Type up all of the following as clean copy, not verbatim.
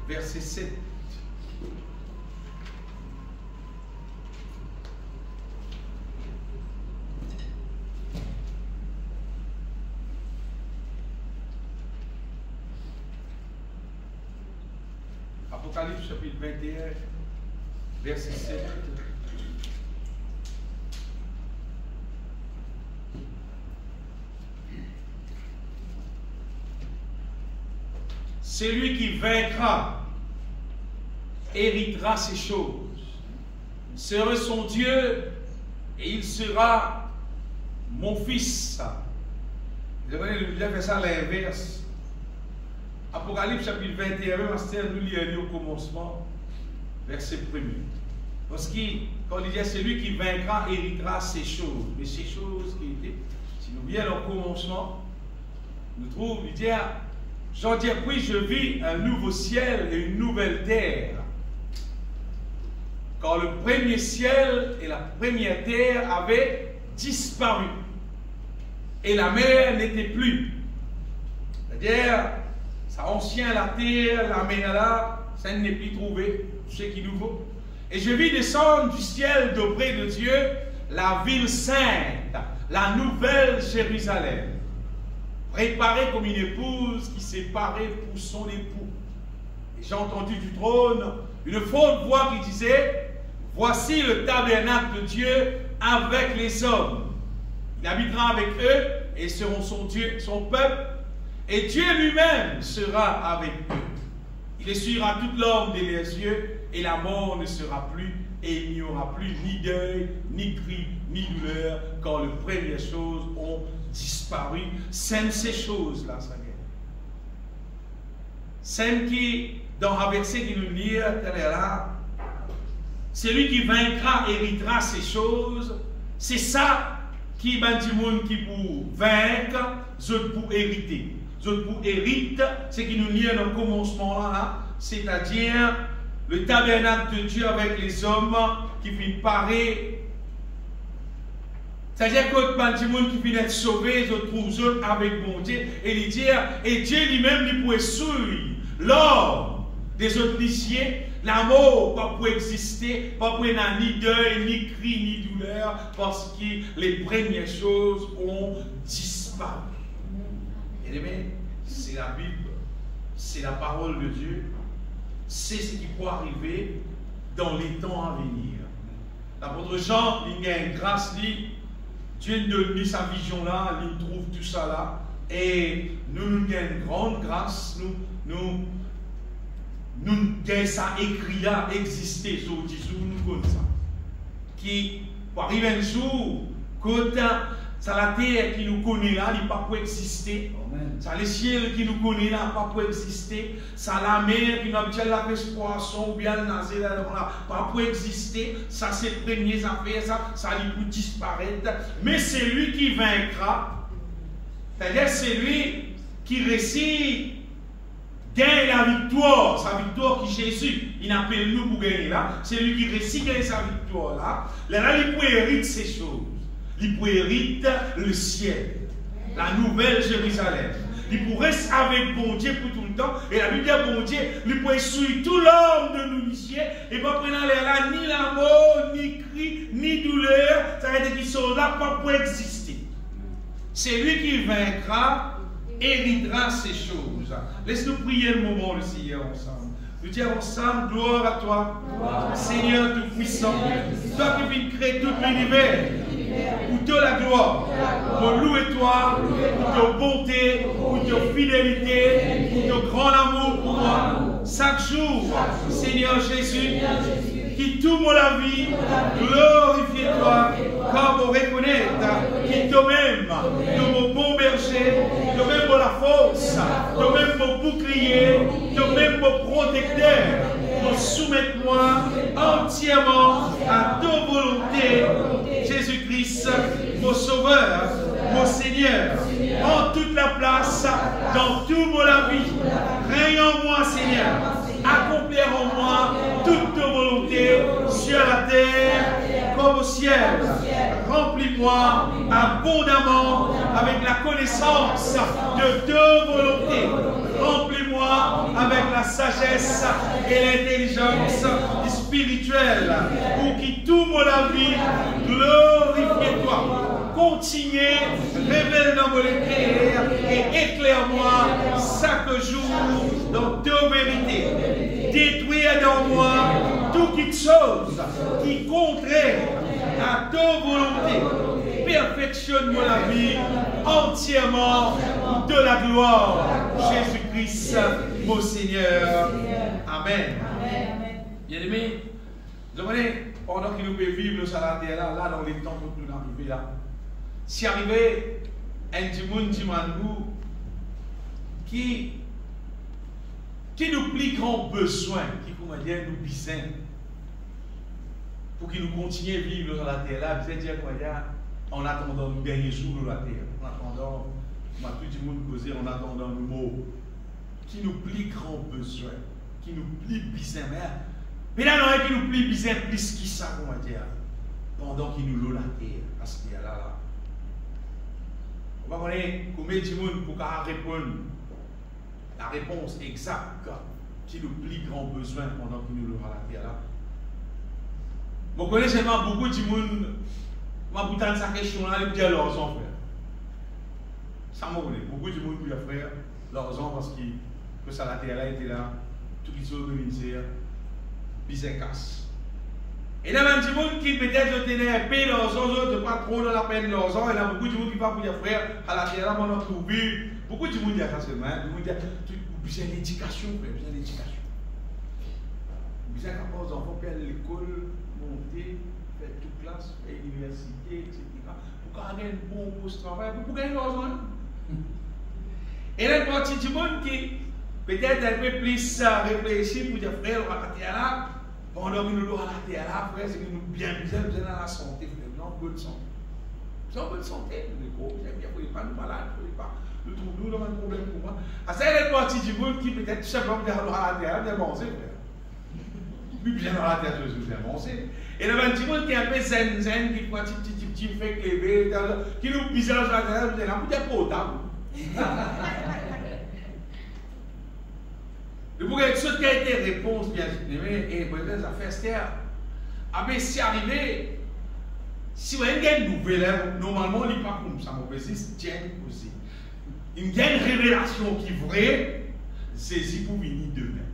verset 7. Apocalypse chapitre 21, verset 7. Celui qui vaincra héritera ces choses. Serai son Dieu et il sera mon fils. Vous avez déjà fait ça à l'inverse. Apocalypse chapitre 21, nous lisons au commencement, verset 1er. Parce que quand il dit celui qui vaincra héritera ces choses. Mais ces choses qui étaient, si nous lisons au commencement, nous trouvons, il dit, j'en dis, oui, je vis un nouveau ciel et une nouvelle terre. Quand le premier ciel et la première terre avaient disparu. Et la mer n'était plus. C'est-à-dire, ça ancien, la terre, la mer là, ça n'est plus trouvé. Ce qui est nouveau. Et je vis descendre du ciel d'auprès de Dieu la ville sainte, la nouvelle Jérusalem. Préparée comme une épouse qui s'est parée pour son époux. Et j'ai entendu du trône une forte voix qui disait, voici le tabernacle de Dieu avec les hommes. Il habitera avec eux et seront son Dieu, son peuple. Et Dieu lui-même sera avec eux. Il essuiera toute larme des leurs yeux et la mort ne sera plus. Et il n'y aura plus ni deuil, ni cri, ni douleur, quand les premières choses ont disparu. C'est ces choses-là, Seigneur. C'est qui, dans un verset qui nous lit, là, celui qui vaincra héritera ces choses. C'est ça qui m'a dit qui pour vaincre, je pour hériter. Je pour hérite, c'est qui nous lie dans le commencement là, c'est-à-dire le tabernacle de Dieu avec les hommes qui finissent parer. C'est-à-dire que le monde qui finit d'être sauvé, je trouve avec mon Dieu, et il dit, et Dieu lui-même, il pouvait suivre l'homme des autres lycéens, la mort pas pour exister, pas pour ni deuil, ni cri, ni douleur, parce que les premières choses ont disparu. Et bien, c'est la Bible, c'est la parole de Dieu, c'est ce qui peut arriver dans les temps à venir. L'apôtre Jean, il a une grâce, Dieu nous donne sa vision là, il trouve tout ça là, et nous avons une grande grâce, nous avons ça écrit là, existé, nous connaissons ça. Qui, pour arriver un jour, quand ça la terre qui nous connaît là, il n'a pas pour exister. Ça les ciels qui nous connaît là, pas pour exister. Ça la mer qui nous habitue la pêche poisson ou bien le nazer là, pas pour exister. Ça c'est les premières affaires, ça lui peut disparaître. Mais c'est lui qui vaincra. C'est-à-dire c'est lui qui réussit gagne la victoire, sa victoire qui Jésus, il appelle nous pour gagner là. C'est lui qui réussit gagner sa victoire là. Là, il peut hériter ces choses. Il peut hériter le ciel, la nouvelle Jérusalem. Il pourrait rester avec bon Dieu pour tout le temps. Et la Bible dit bon Dieu, il peut essuyer tout l'homme de nous ici. Et pas prendre là ni la mort, ni cri, ni douleur. Ça veut dire qu'ils sont là pas pour exister. C'est lui qui vaincra, héritera ces choses. Laisse-nous prier le moment de Seigneur ensemble. Nous disons ensemble, gloire à toi, Seigneur Tout-Puissant, toi qui viens créer tout l'univers. Pour te la gloire, pour louer toi, pour ta bonté, pour ta fidélité, pour ton grand amour pour moi. Chaque jour, Seigneur Jésus, qui tout mon la vie, glorifie-toi, comme on reconnaît, qui toi-même, mon bon berger, toi-même la force, toi-même mon bouclier, toi-même mon protecteur. Soumets-moi entièrement à ta volonté, Jésus-Christ, mon Sauveur, mon Seigneur. Prends toute la place dans tout mon vie. Règne en moi, Seigneur. Accomplis en moi toute ta volonté sur la terre comme au ciel. Remplis-moi abondamment avec la connaissance de ta volonté. Remplis-moi avec la sagesse et l'intelligence spirituelle pour que tout mon vie glorifie toi. Continuez, révèle dans mon éclair et éclaire-moi chaque jour dans ta vérité. Détruire dans moi toute chose qui est contraire à ta volonté. Perfectionne-moi la vie entièrement pour de la gloire. Jésus-Christ, mon Seigneur. Amen. Bien-aimés, vous comprenez, pendant qu'il nous peut vivre sur la terre, là, dans les temps où nous arrivons là, si arrivé un monde qui nous plus grand besoin, qui comment dire nous besoin pour qu'il nous continue à vivre sur la terre là, vous dire comment dire en attendant le dernier jour de la terre, en attendant, tout le monde causer en attendant le mot, qui nous plus grand besoin, qui nous plus besoin, mais là non, qui nous plus besoin plus qui ça comment dire pendant qu'il nous l'eau la terre, parce qu'il y a là. On va voir combien de monde pour répondre la réponse exacte qui nous plus grand besoin pendant que nous l'aura la terre là. Vous connaissez beaucoup de monde, ma bouteille sa question là, ils disent leurs enfants. Ça m'a donné beaucoup de monde qui a frère leurs enfants parce que ça la terre là était là, tout qui sont organisés, puis c'est casse. Et il y a un petit monde qui peut-être tenait paix leurs enfants, de pas trop dans la peine leurs enfants. Il y a beaucoup de monde qui va pour dire frère, à la terre là, on a trouvé. Beaucoup de monde dit ça seulement. Beaucoup de monde dit vous avez l'éducation, frère, vous avez l'éducation. Vous avez qu'à aux enfants faire l'école, monter, faire toute classe, faire l'université, etc. Pour gagner un bon poste de travail, pour gagner leurs enfants. Et là, il y a un petit monde qui peut-être un peu plus réfléchi pour dire frère, on va la terre là. Pendant que nous avons la terre là, frère, c'est que nous bien besoin de la santé, frère. Nous avons bonne santé. Nous avons bonne santé, nous avons bien, vous ne pas nous malades, vous ne pas. Nous avons un problème pour moi. À ça, il y a une partie du monde qui peut-être tout simplement vient à la terre, bien manger, frère. Plus bien dans la terre, je vais bien manger. Et il y a un petit monde qui est un peu zen, qui prend un petit fait cléver, qui nous bizarre sur la terre, vous êtes là, pour potable. Et pour que ce qui a été réponse, bien aimé, et pour les affaires terre, mais si arrivé, si vous avez une nouvelle, normalement, il n'est pas comme ça, mon précis, tient aussi. Il y a une révélation qui est vraie, saisie pour venir demain.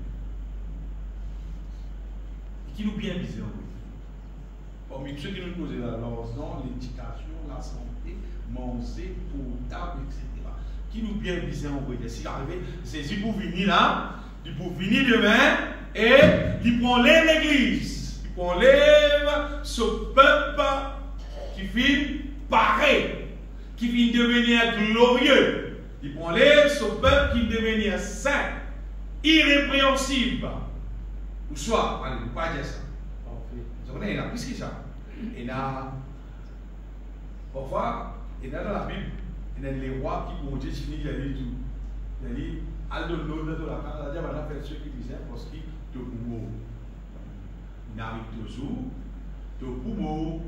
Et qui nous bien visé en vrai. Parmi ceux qui nous posent l'argent, l'éducation, la santé, manger, potable, etc. Qui nous bien visé en vrai. Si arrivé, saisie pour venir là, il peut venir demain et il prend l'église. Il prend ce peuple qui finit pareil, qui finit devenir glorieux. Il prend ce peuple qui devenir saint, irrépréhensible. Ou soit, allez, vous ne pouvez pas dire ça. Vous savez, il y a plus que ça. Il y a, parfois, il y a dans la Bible, il y a les rois qui vont dire, il y a dit tout. Il y a dit, Aldo l'autre de la carte, c'est-à-dire qu'on a fait ceux qui disaient parce qu'il te boumou. Il arrive toujours, te boumou.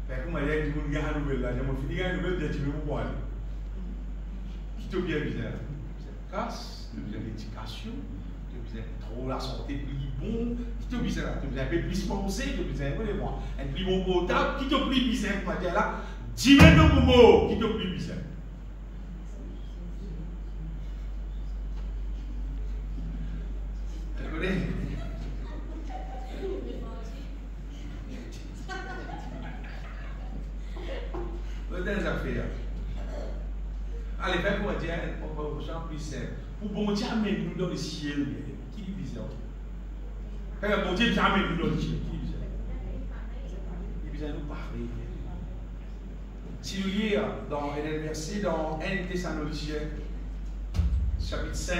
Fait que moi, il y a une nouvelle là, j'ai fini une nouvelle de Timé pour aller. Qui te bien bizarre. C'est casse, tu as l'éducation, tu as trop la santé plus bon, qui te bizarre, tu as un peu plus pensé, tu as bizarre, un plus bon potable, qui te plus bizarre, moi, dire là, 10 000 de boumou, qui te plus bizarre. Des affaires. Allez, faites moi dire, on va au champ plus simple. Pour bon Dieu, amène nous dans le ciel. Qui dit bizarre? Quand bon Dieu, amène nous dans le ciel. Qui dit bizarre? Il bizarre nous parler. Si nous lisons dans un verset dans 1 Thessaloniciens, chapitre 5,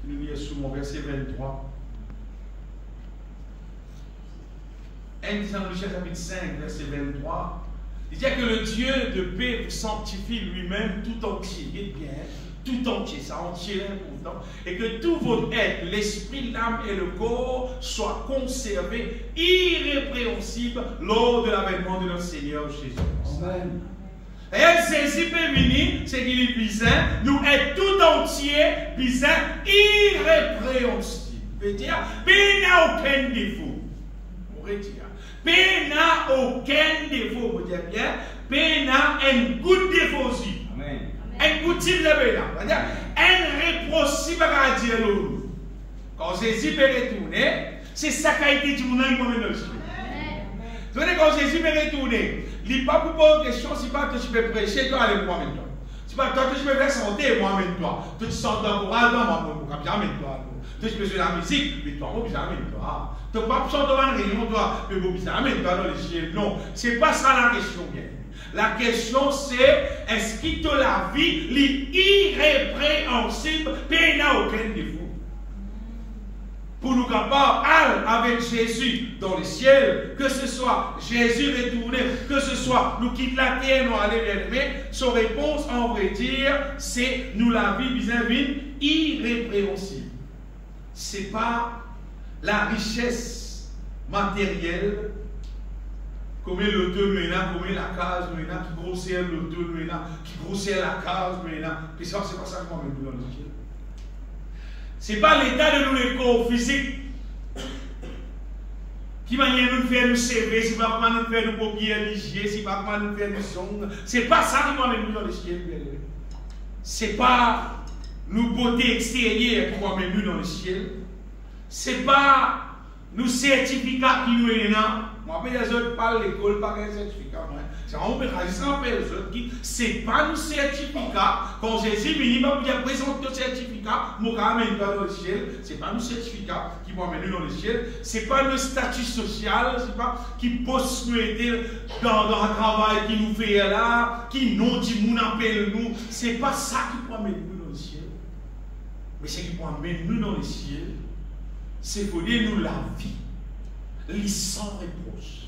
nous lisons sous mon verset 23. 1 Thessaloniciens, chapitre 5, verset 23. Il dit que le Dieu de paix vous sanctifie lui-même tout entier. Et bien, tout entier, ça entier important. Et que tout votre être, l'esprit, l'âme et le corps soient conservés irrépréhensibles lors de l'avènement de notre Seigneur Jésus. Amen. Et elle saisit peut venir fini, c'est qu'il est bizarre, nous est tout entier, bizarre, irrépréhensible. C'est-à-dire, il n'a aucun défaut. On retire. Il n'a aucun défaut, vous dites bien, il n'a un good défaut aussi. Amen. Un good type de bénin. C'est-à-dire, un répressible à dire l'autre. Quand Jésus peut retourner, c'est ça qui a été dit, mon ami, moi, vous voyez, quand Jésus peut retourner, il n'est pas pour poser une question, si pas que je peux prêcher, toi, allez moi maintenant. Si pas toi que je peux faire santé, moi maintenant. Toi, tu sens d'encouragement, moi, moi, bien maintenant. Toi, je peux jouer la musique, mais toi, moi, bien maintenant. Tu n'as pas besoin de une réunion, toi, mais moi, bien maintenant dans les cieux. Non, ce n'est pas ça la question, bien. La question, c'est est-ce qu'il te la vie, l'irrépréhensible, il n'a aucun défaut. Pour nous capables avec Jésus dans le ciel, que ce soit Jésus retourné, que ce soit nous quitte la terre, nous aller bien aimer, son réponse, en vrai dire, c'est nous la vie vis-à-vis irrépréhensible. Ce n'est pas la richesse matérielle, comme l'auto maintenant, comme la case maintenant, qui grossit l'auto maintenant, qui grossit la case maintenant. Puis ça, c'est pas ça qu'on met dans le ciel. Ce n'est pas l'état de nos corps physiques qui va nous faire nous CV, si pas nous faire nous papiers religieux, si pas nous faire nous sons. Ce n'est pas ça qui va nous dans le ciel. Ce n'est pas nos beautés extérieures qui vont nous dans le ciel. Ce n'est pas nos certificats qui nous est là. Moi, les autres parlent de l'école, pas un certificat. C'est un peu les autres qui, ce n'est pas nos certificats. Quand Jésus vient, il présente nos certificats, mon ramène dans le ciel. Ce n'est pas nos certificats qui vont amener dans le ciel. Ce n'est pas nos statuts social, ce n'est pas qui poste nous aider dans un travail qui nous fait là, qui nous dit, nous appelle nous. Ce n'est pas ça qui peut amener nous dans le ciel. Mais ce qui peut amener nous dans le ciel, c'est pour dire nous la vie. Les sans reproche,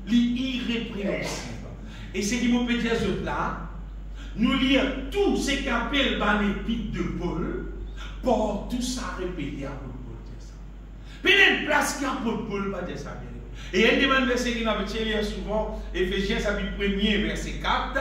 les irrépréhensibles. Et c'est qui m'a peut dire ce là, nous lire tout ce qu'appelle dans l'épître de Paul, pour tout ça répéter à Paul dire ça. Puis il y a une place qui a pour Paul va dire ça. Et il y a un verset qui m'avait tiré souvent, Éphésiens chapitre 1er, verset 4,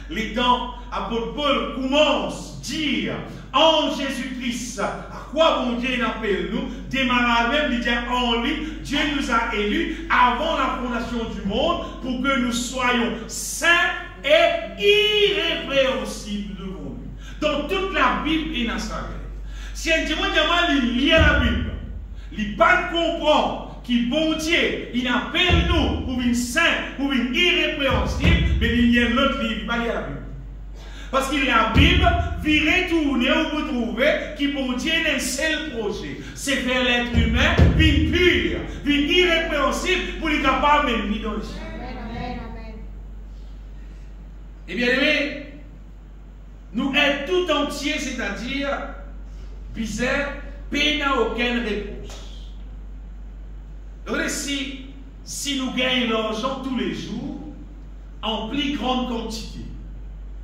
les temps, apôtre Paul commence à dire en Jésus-Christ, à quoi bon Dieu appelle nous, démarre même, il dit en lui, Dieu nous a élus avant la fondation du monde pour que nous soyons saints et irrépréhensibles devant lui. Dans toute la Bible et dans sa vie. Si un dimanche, il lit la Bible, il ne comprend pas qui bon Dieu, il appelle nous pour une sainte, pour une irrépréhensible, mais il y a un autre livre, il va lire la Bible. Parce que la Bible, vit retourner où vous trouvez, qui bon Dieu a un seul projet. C'est faire l'être humain, vie pure, vie irrépréhensible, pour les capables de venir dans le ciel. Et bien aimé, nous sommes tout entiers, c'est-à-dire, bizarre, peine n'a aucune réponse. Donc, si nous gagnons l'argent tous les jours, en plus grande quantité,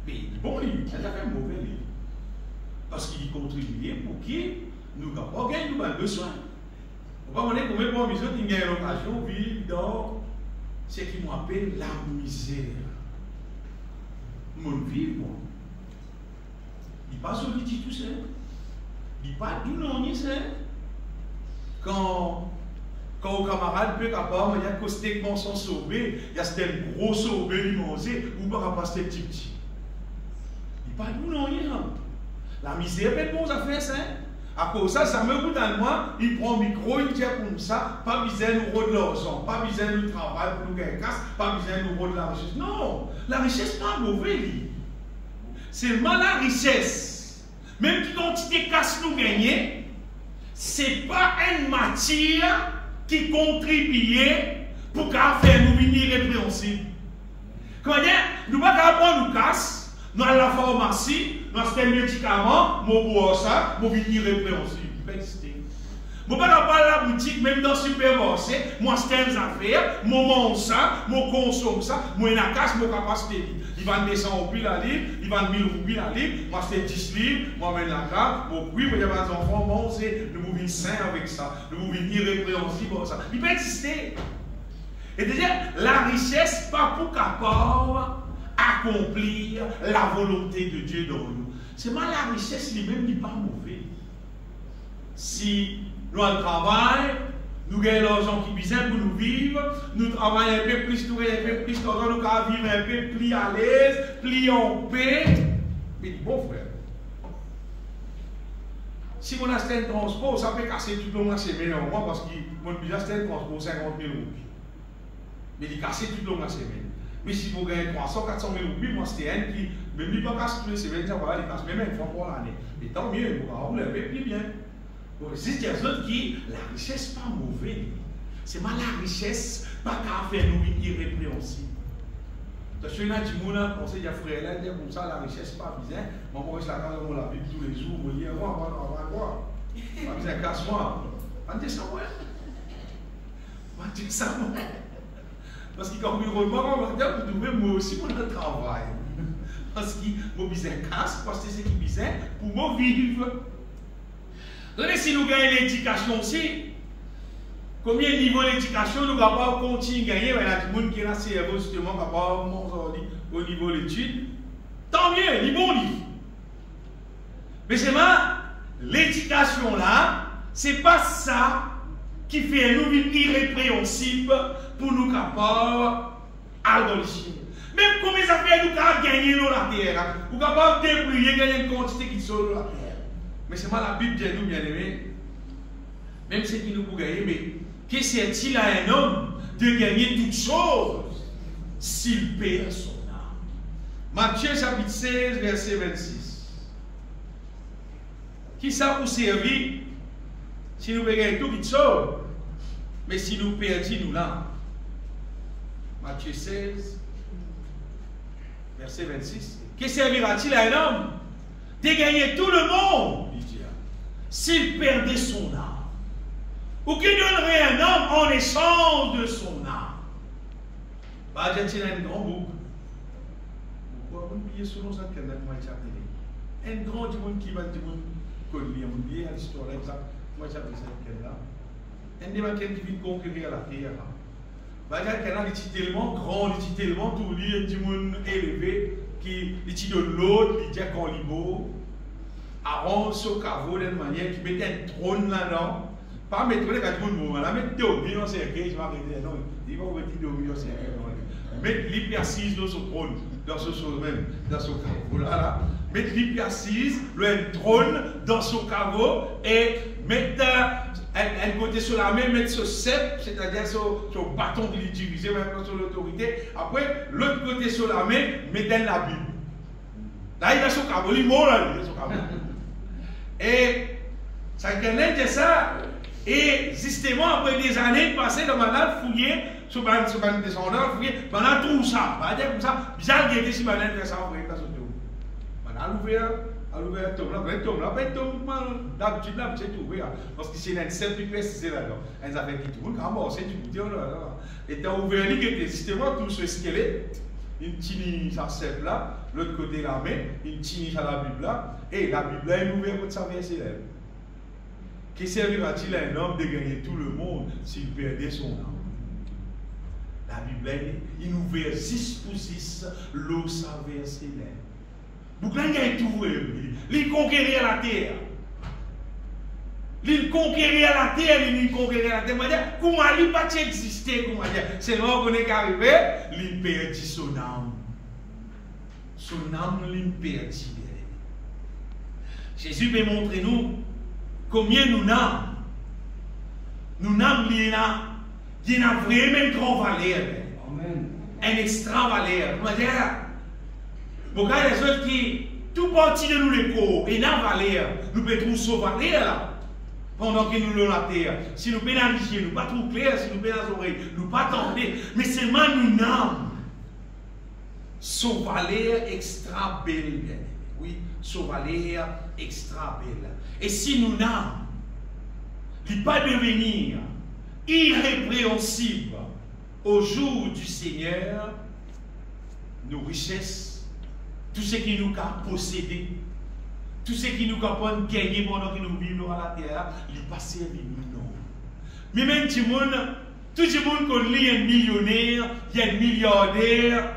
mais bon livre, ça fait un mauvais livre. Parce qu'il y contribue pour qui nous n'avons pas gagné, nous avons besoin. On va demander combien de misère qui gagnent l'occasion de vivre dans ce qui m'appelle la misère. Mon vivre, moi. Il n'est pas solide tout seul. Il n'est pas d'où non, ni seul. Quand au camarade peut capable, il y a costé qu'on s'en sauver, il y a ce gros sauvé du manger, ou pas passer petit. Il pas nous non rien. La misère est bon ça fait ça. À cause ça, ça me goûte à moi, il prend le micro, il tient comme ça, pas besoin de nous de l'argent, pas besoin de travail pour nous gagner casse, pas besoin de nous de la richesse. Non, la richesse n'est pas mauvaise. C'est seulement la richesse. Même qui quantité casse nous gagner, ce n'est pas une matière qui contribuait pour qu'à faire nous venir irrépréhensibles. Comment dire, nous ne pouvons pas prendre nous casse, nous allons à la pharmacie, nous avons des médicaments, nous boire ça, nous venir irrépréhensibles. Il peut exister. Nous ne pouvons pas aller à la boutique, même dans le supermarché, moi c'est des affaires, moi mange ça, moi consomme ça, moi j'ai la casse, moi capacité. Il va me descendre au prix la livre, il va me 1000 roupies la livre, moi c'est 10 livres, moi je mets la carte, moi oui, il y a des enfants, manger, nous pouvons sains avec ça, nous pouvons irrépréhensibles avec ça. Il peut exister. Et déjà, la richesse, pas pour capable à accomplir la volonté de Dieu dans nous. C'est mal la richesse lui-même n'est pas mauvais. Si nous avons le travail, nous gagnons l'argent qui besoin pour nous vivre, nous travaillons un peu plus, nous gagnons un peu plus d'argent, nous pouvons vivre un peu plus à l'aise, plus en paix. Mais bon frère, si on a un transport, ça peut casser tout le monde semaine en mois parce que mon budget c'est un transport 50 000 roupies. Mais il casse tout le monde semaine. Mais si vous gagnez 300, 400 000 roupies, moi c'était un qui, même il ne casse tous les semaines, ça va, il casse même une fois pour l'année. Mais tant mieux, vous allez rouler un peu plus bien. C'est des autres qui, la richesse pas mauvaise. C'est mal la richesse, pas qu'à faire nous irrépréhensible. Parce que là, tu m'as conseillé à frère là, dire comme ça, la richesse pas bizarre. Moi, je la regarde dans la Bible tous les jours, je dis, moi. Pas bizarre, casse-moi. On dit ça, ouais. On dit ça, moi. Parce que quand vous trouvez moi aussi pour le travail. Parce que mon bizarre casse, parce que c'est ce qui est bizarre, pour moi vivre. Donc, si nous gagnons l'éducation aussi, combien de niveaux d'éducation nous capables de continuer à gagner? Il y a des gens qui ont un cerveau justement capable au niveau de l'étude. Tant mieux, ils vont lire. Mais c'est l'éducation là, c'est pas ça qui fait nous vivre irrépréhensible pour nous capables d'aller dans le ciel. Même combien ça fait nous capables de gagner dans la terre, nous capables de débrouiller, gagner une quantité qui sont dans la terre. Mais c'est la Bible dit nous, bien aimés, même ce qui nous peut gagner, mais que sert-il à un homme de gagner toutes choses s'il perd son âme? Matthieu chapitre 16, verset 26. Qui ça pour servir si nous gagnons toutes choses, mais si nous perdons nous là? Matthieu 16, verset 26. Que servira-t-il à un homme de gagner tout le monde, s'il perdait son âme? Ou qui donnerait un homme en échange de son âme? Bah, j'ai un grand bouc. Pourquoi vous oubliez selon ça qu'il y a un grand monde qui va dire qu'on lit, on lit à l'histoire là, moi j'appelle ça là. Un des qui vient conquérir la terre. Bah, il y a un tellement grand, il est tellement tout lié, un petit monde élevé, qui est de l'autre, il dit qu'on lit beau. Aaron sur caveau d'une manière qui mettait un trône là-dedans. Pas mettre les quatre monde, la mettre dormir dans ses cercueil, je vais arrêter. Non, il va mettre dormir dans ses cercueil. Mettre l'hyper assise dans son trône, dans ce chose même, dans son caveau là. Mettre l'hyper assise, le trône dans son caveau et mettre un côté sur la main, mettre ce cep, c'est-à-dire son bâton qu'il utilisait maintenant sur l'autorité. Après, l'autre côté sur la main, mettre la Bible. Là, il a son caveau, il mort là, il a son caveau. Et ça connaît ça. Et justement, après des années passées, dans ma fouillé, sur un descendant, fouillé, on a tout ça. On va dire comme ça, bizarre qu'il était si malin de faire ça, on va faire ça. On a ouvert un tome là, d'habitude là, c'est tout ouvert. Parce que c'est une simple pièce, c'est là-dedans. Elles avaient dit tout le monde, comment c'est du bouton là. Et tu as ouvert qui était justement tout ce squelette. Une petite ça sert là, l'autre côté la main, une petite à la Bible là, et la Bible là est ouverte pour sa verset là. Que servira-t-il à un homme de gagner tout le monde s'il perdait son âme? La Bible là, il ouvert 6 pour 6, l'eau sa verset là. Donc là, il a tout, il conquérir la terre. Il conquérir la terre, il conquérir la terre. Comment il n'a pas existé, comment dire? C'est là qu'on est arrivé, il perdit son âme. Son âme, il perdit. Jésus veut montrer nous combien nous n'avons. Nous n'avons rien. Il y a vraiment une grande valeur. Un extra valeur. Comment dire? Bon, quand les autres qui, tout parti de nous les corps, et n'a valeur, nous pouvons trouver sa valeur là. Pendant que nous l'avons la terre, si nous pénalisons, nous pas trop clair, si nous pénalisons, nous pas tenter, mais seulement nous n'avons son valeur extra belle. Oui, son valeur extra belle. Et si nous n'avons, il ne pas devenir irrépréhensible au jour du Seigneur, nos richesses, tout ce qui nous a possédé, tout ce qui nous a gagné pendant que nous vivons à la terre, il n'est pas servi nous, non. Mais même tout le monde qu'on lit un millionnaire, il y a un milliardaire,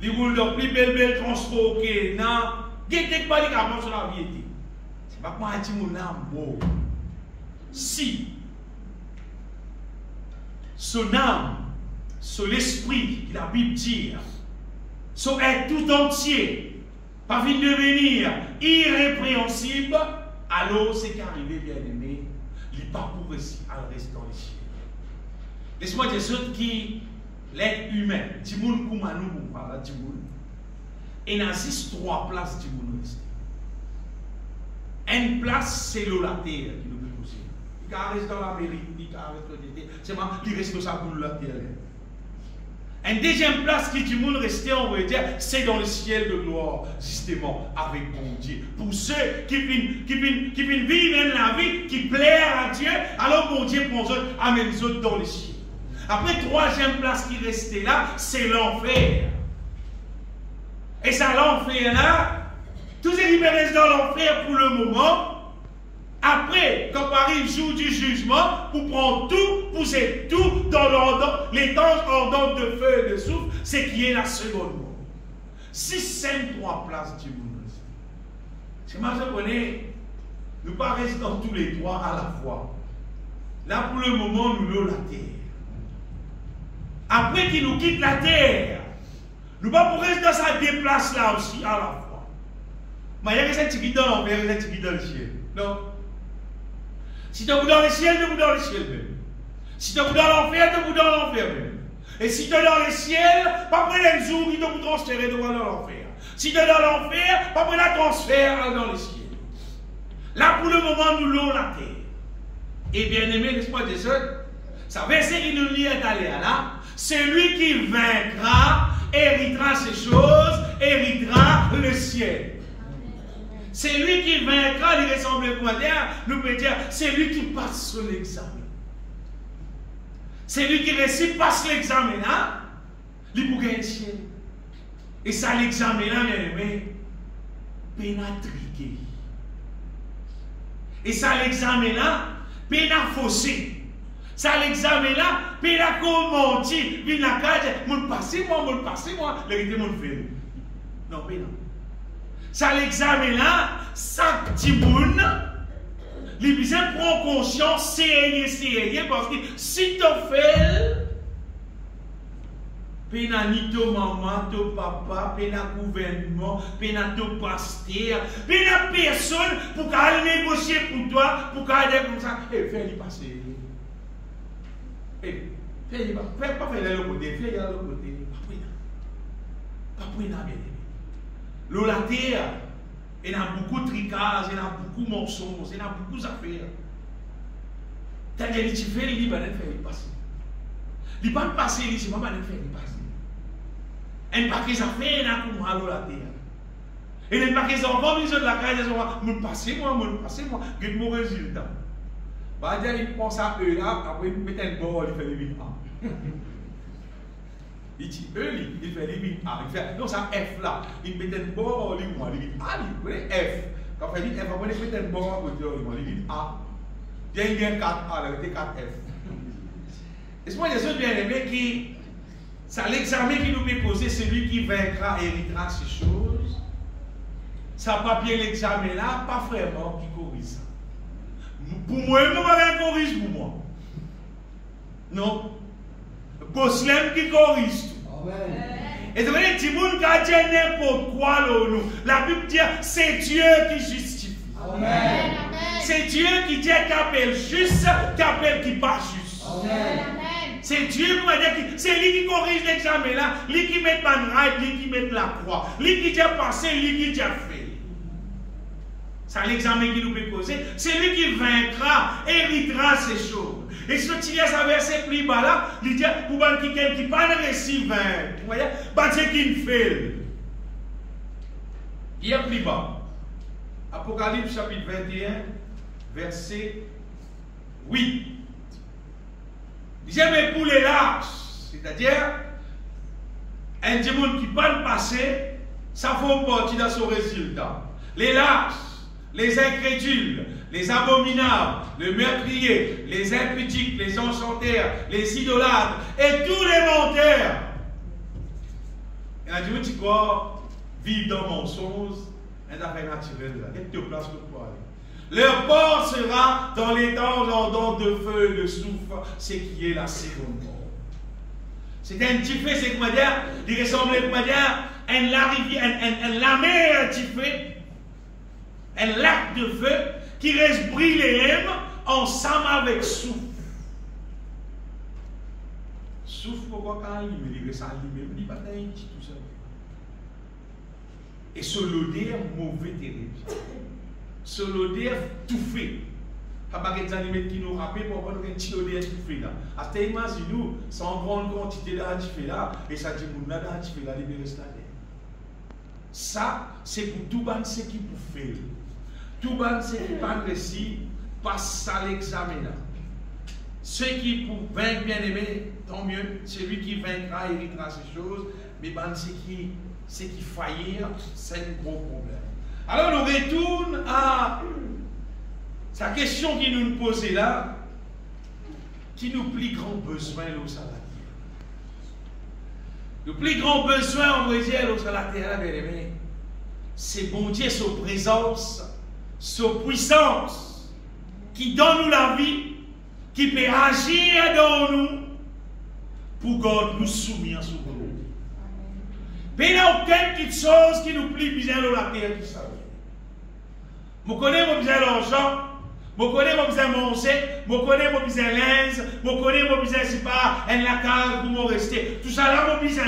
Les roule de plus belle transport que non. Qu'est-ce pas les camarades sur la vie? C'est pas moi qui mon âme. Si son âme, son esprit, la Bible dit, son être tout entier, pas vient devenir irrépréhensible, alors c'est qu'arrivé bien aimé, il n'est pas pour rester dans les cieux. Laisse-moi dire ceux qui, l'être humain, Timoun Koumanou, voilà, Timoun, et il existe 3 places Timoun resté. Une place, c'est la terre qui nous peut pousser. Il reste dans l'Amérique, il reste dans l'été, c'est moi qui reste dans sa boule la terre. Une deuxième place qui Timoun resté, on va dire, c'est dans le ciel de gloire, justement, avec bon Dieu. Pour ceux qui viennent vivre la vie, qui plaisent à Dieu, alors bon Dieu prend eux, amène les autres dans le ciel. Après, troisième place qui restait là, c'est l'enfer. Et ça, l'enfer là, tous ceux qui restent dans l'enfer pour le moment, après, quand arrive le jour du jugement, pour prendre tout, pousser tout dans les temps ardents de feu et de souffle, c'est qui est la seconde mort. 6, 5, 3 places du monde. C'est moi je connais, nous ne pas rester dans tous les 3 à la fois. Là, pour le moment, nous l'avons la terre. Après qu'il nous quitte la terre, nous ne pas pour rester dans sa déplace là aussi à la fois. Mais il y a des gens qui dans l'enfer, il y a des gens qui dans le ciel. Non. Si tu es dans le ciel, tu es dans le ciel même. Si tu es dans l'enfer, tu es dans l'enfer même. Et si tu es dans le ciel, pas près d'un jour, il te transférer dans l'enfer. Si tu es dans l'enfer, pas près d'un transfert dans le ciel. Là, pour le moment, nous l'avons la terre. Et bien aimé, laisse-moi dire ça verset qui nous lit est allé là. Celui qui vaincra, héritera ces choses, héritera le ciel. C'est lui qui vaincra, il ressemble à dire, nous peut dire, c'est lui qui passe sur l'examen. C'est lui qui réussit, passe l'examen là, il peut gagner le ciel. Et ça, l'examen là, bien aimé, pénatriqué. Et ça, l'examen là, pénafossé. Ça, l'examen là, pénacommenti, pénacage, mon passé, moi, l'hérité, mon fait. Non, pénal. Ça l'examen là, ça timoun, les bisons prend conscience, c'est parce que si tu fais, pena ni to maman, to papa, pena gouvernement, pena to pasteur, pena personne pour qu'elle négocier pour toi, pour qu'elle dire comme ça, et fais-le passer. Et fais-le pas faire le côté, fais-le l'autre côté, pas pour bien aimé. La terre, il y a beaucoup de tricages, il y a beaucoup de mensonges, il y a beaucoup d'affaires. T'as dit, tu fais, il va faire passer. Il va passer, il va faire passer. Il n'y a pas que ça fait, il y a pour moi la terre. Et il n'y a pas que ça va venir de la caille, il va me passer, quel est mon résultat. Il pense à eux là, après il met un bord, il fait les 8 ans. Il dit il fait les 8 A. Il fait, non, ça F là. Il met un bord, il dit A, il dit F. Quand il dit F, après il met un bord à côté, il dit A. Il y a 4A, il dit 4F. Est-ce que les bien aimés qui, ça l'examen qui nous peut poser, celui qui vaincra héritera ces choses. Ça papier l'examen là, pas vraiment qui corrige ça. Pour moi, il ne va pas corriger pour moi. Non. Boslem qui corrige tout. Et c'est vrai que Timoun qui a dit n'importe quoi, la Bible dit c'est Dieu qui justifie. Amen. C'est Dieu qui dit qu'il appelle juste, qui appelle qui pas juste. C'est Dieu qui va dire c'est lui qui corrige l'examen là, lui qui met pas de rail, lui qui met la croix, lui qui dit passé, lui qui dit fait. C'est l'examen qui nous peut poser. C'est lui qui vaincra, héritera ces choses. Et si tu as sa verset plus bas là, il dit pour quelqu'un qui pas de récit vaincre, vous voyez, c'est qui fait. Il y a plus bas. Apocalypse chapitre 21, verset 8. Il dit mais pour les lâches, c'est-à-dire un démon qui parle passé, ça fait partie de son résultat. Les lâches, les incrédules, les abominables, les meurtriers, les impudiques, les enchanteurs, les idolâtres et tous les menteurs. Et la dit, tu crois, vivre dans le mensonge, un affaire naturelle. Qu'est-ce que tu places pour aller? Leur port sera dans les temps ardents de feu et de soufre, ce qui est la seconde mort. C'est un petit fait, c'est comment dire, il ressemble à comment dire, un mer petit fait, un lac de feu qui reste brûlé ensemble avec soufre. Soufre, pourquoi quand il reste allumé, il n'y a pas d'un tout ça. Et ce l'odeur mauvais terrible. Ce l'odeur tout fait. Il n'y a pas des animaux qui nous rappellent pour avoir un petit odeur tout fait là. À ce moment-là, nous, sans grande quantité d'antifait là, et ça dit que nous avons d'antifait là, il reste là. Ça, c'est pour tout le monde qui pour faire. Tout le monde qui pas réussi, passe ça l'examen là. Ceux qui pour vaincre bien aimé, tant mieux. Celui qui vaincra héritera ces choses. Mais ceux qui faillir, c'est un gros problème. Alors nous retournons à sa question qui nous posait là, qui nous plus grand besoin l'eau sur la terre. Le plus grand besoin, on va dire, l'eau sur la terre, bien aimé, c'est bon Dieu, sa présence, sa puissance, qui donne nous la vie, qui peut agir dans nous, pour garder nous soumis à son nom. Mais il n'y a aucune petite chose qui nous plie bien dans la terre, tout ça. Je connais mon besoin d'argent, je connais mon besoin de manger, je connais mon besoin de linge, je connais mon besoin de si pas un lacal pour me rester. Tout ça là, mon besoin.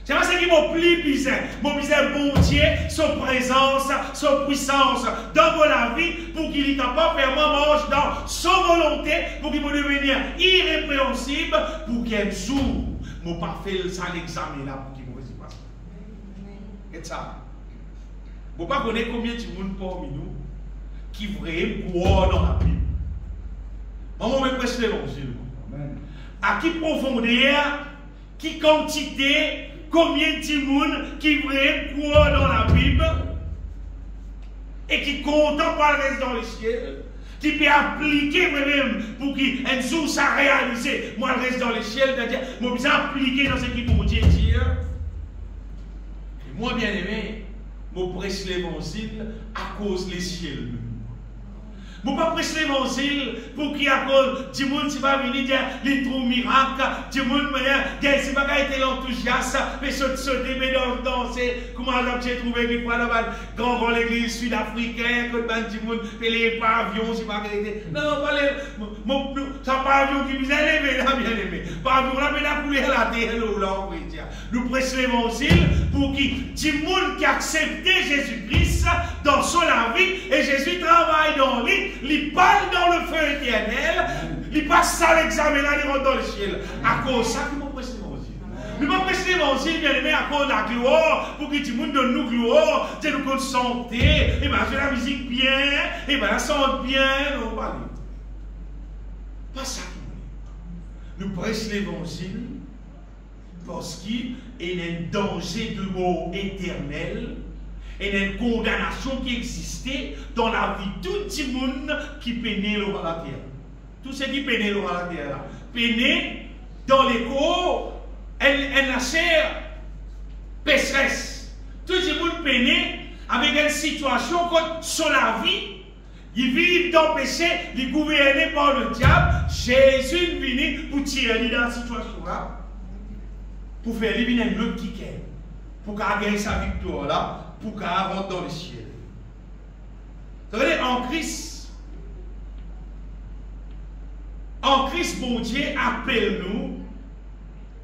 C'est pas ce qui m'a plie besoin. Mon besoin bon Dieu, son présence, son puissance dans la vie pour qu'il est capable de faire manger dans sa volonté, pour qu'il puisse devenir irrépréhensible, pour qu'un jour, mon pas fait ça l'examen là, pour qu'il me réussisse pas. Et ça. Vous ne connaissez pas combien de monde parmi nous qui vraiment croient dans la Bible. Maman me prêche l'évangile. À qui profondeur, qui quantité, combien de monde qui vraiment croient dans la Bible et qui content par le reste dans les ciels, qui peut appliquer même pour qu'un jour ça réalise, moi le reste dans les ciels, c'est-à-dire, moi je appliquer dans ce qui mon Dieu dit. Et moi bien aimé, je prêche l'évangile à cause des ciels. Je ne prêche pas l'évangile pour qu'il y ait du monde qui va venir dire les trous miracles, du monde qui n'a pas été l'enthousiasme, mais sauter, mais danser. Comment j'ai trouvé qu'il faut dans la grande église sud-africaine, que du monde fait les pavillons, c'est pas vérité. Non, pas les. Ça pavillon qui nous a levé là, bien aimé. Pavillon là, mais la couleur la terre, là, on va dire. Nous prêchons l'évangile pour qu'il du monde qui a accepté Jésus-Christ dans son la vie et Jésus travaille dans lui. Il parle dans le feu éternel, il passe à l'examen là, il rentre dans le ciel. À cause de ça, il m'a prêché l'évangile. Il m'a prêché l'évangile, bien aimé, à cause de la gloire, pour que tout le monde donne nous gloire, tu nous compte santé, et bien, j'ai la musique bien, et bien, la santé bien, non, pas lui. Pas ça qu'il nous prêche l'évangile, parce qu'il y a un danger de mort éternelle. Et une condamnation qui existait dans la vie de tout le monde qui peinait le roi de la terre. Tout ce qui peinait le roi de la terre. Peinait dans les corps, la chair pécheresse. Tout le monde peinait avec une situation sur la vie. Ils vivent dans le péché, ils gouvernés par le diable. Jésus est venu pour tirer dans cette situation-là. Pour faire éliminer un autre qui est. Pour gagner sa victoire là. Pour qu'elle rentre dans le ciel. Vous savez, en Christ, bon Dieu appelle nous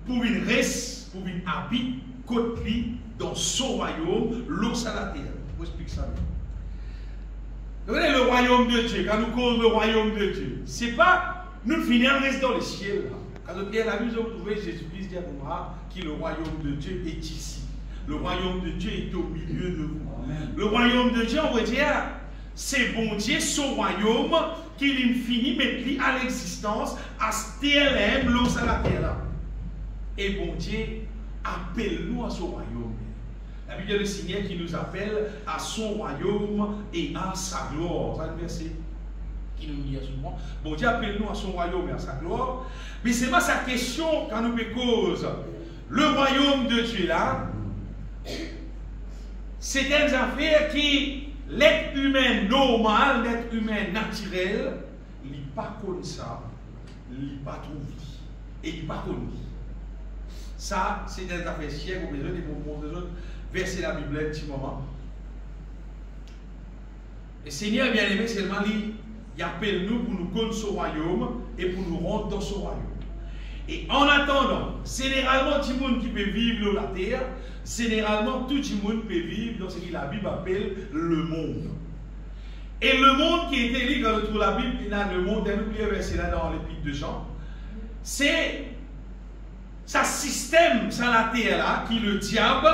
pour une reste, pour une habit, côté lui, dans son royaume, l'eau à la terre. Je vous explique ça. Vous voyez, le royaume de Dieu, quand nous causons le royaume de Dieu, ce n'est pas nous finir reste dans le ciel. Quand nous bien la vie, vous trouvez Jésus-Christ dire qui le royaume de Dieu est ici. Le royaume de Dieu est au milieu de vous. Amen. Le royaume de Dieu, on va dire, c'est bon Dieu, son royaume, qu'il finit mettre à l'existence, à ce terre, l'eau à la terre. Et bon Dieu, appelle-nous à son royaume. La Bible du Seigneur qui nous appelle à son royaume et à sa gloire. C'est un verset qui nous dit souvent. Bon Dieu, appelle-nous à son royaume et à sa gloire. Mais ce n'est pas sa question quand nous cause le royaume de Dieu là, c'est une affaire qui, l'être humain normal, l'être humain naturel, il n'est pas comme ça, il n'est pas trouvé, et il n'est pas connu. Ça, c'est une affaire siècle, vous besoin de verser la Bible un petit moment. Le Seigneur bien-aimé, seulement il appelle nous pour nous connaître ce royaume et pour nous rendre dans ce royaume. Et en attendant, généralement, tout le monde qui peut vivre sur la terre, généralement, tout le monde peut vivre dans ce que la Bible appelle le monde. Et le monde qui était lié quand on trouve la Bible, il y a le monde, un oublié verset là dans l'épître de Jean, c'est ce système sur la terre là, qui le diable,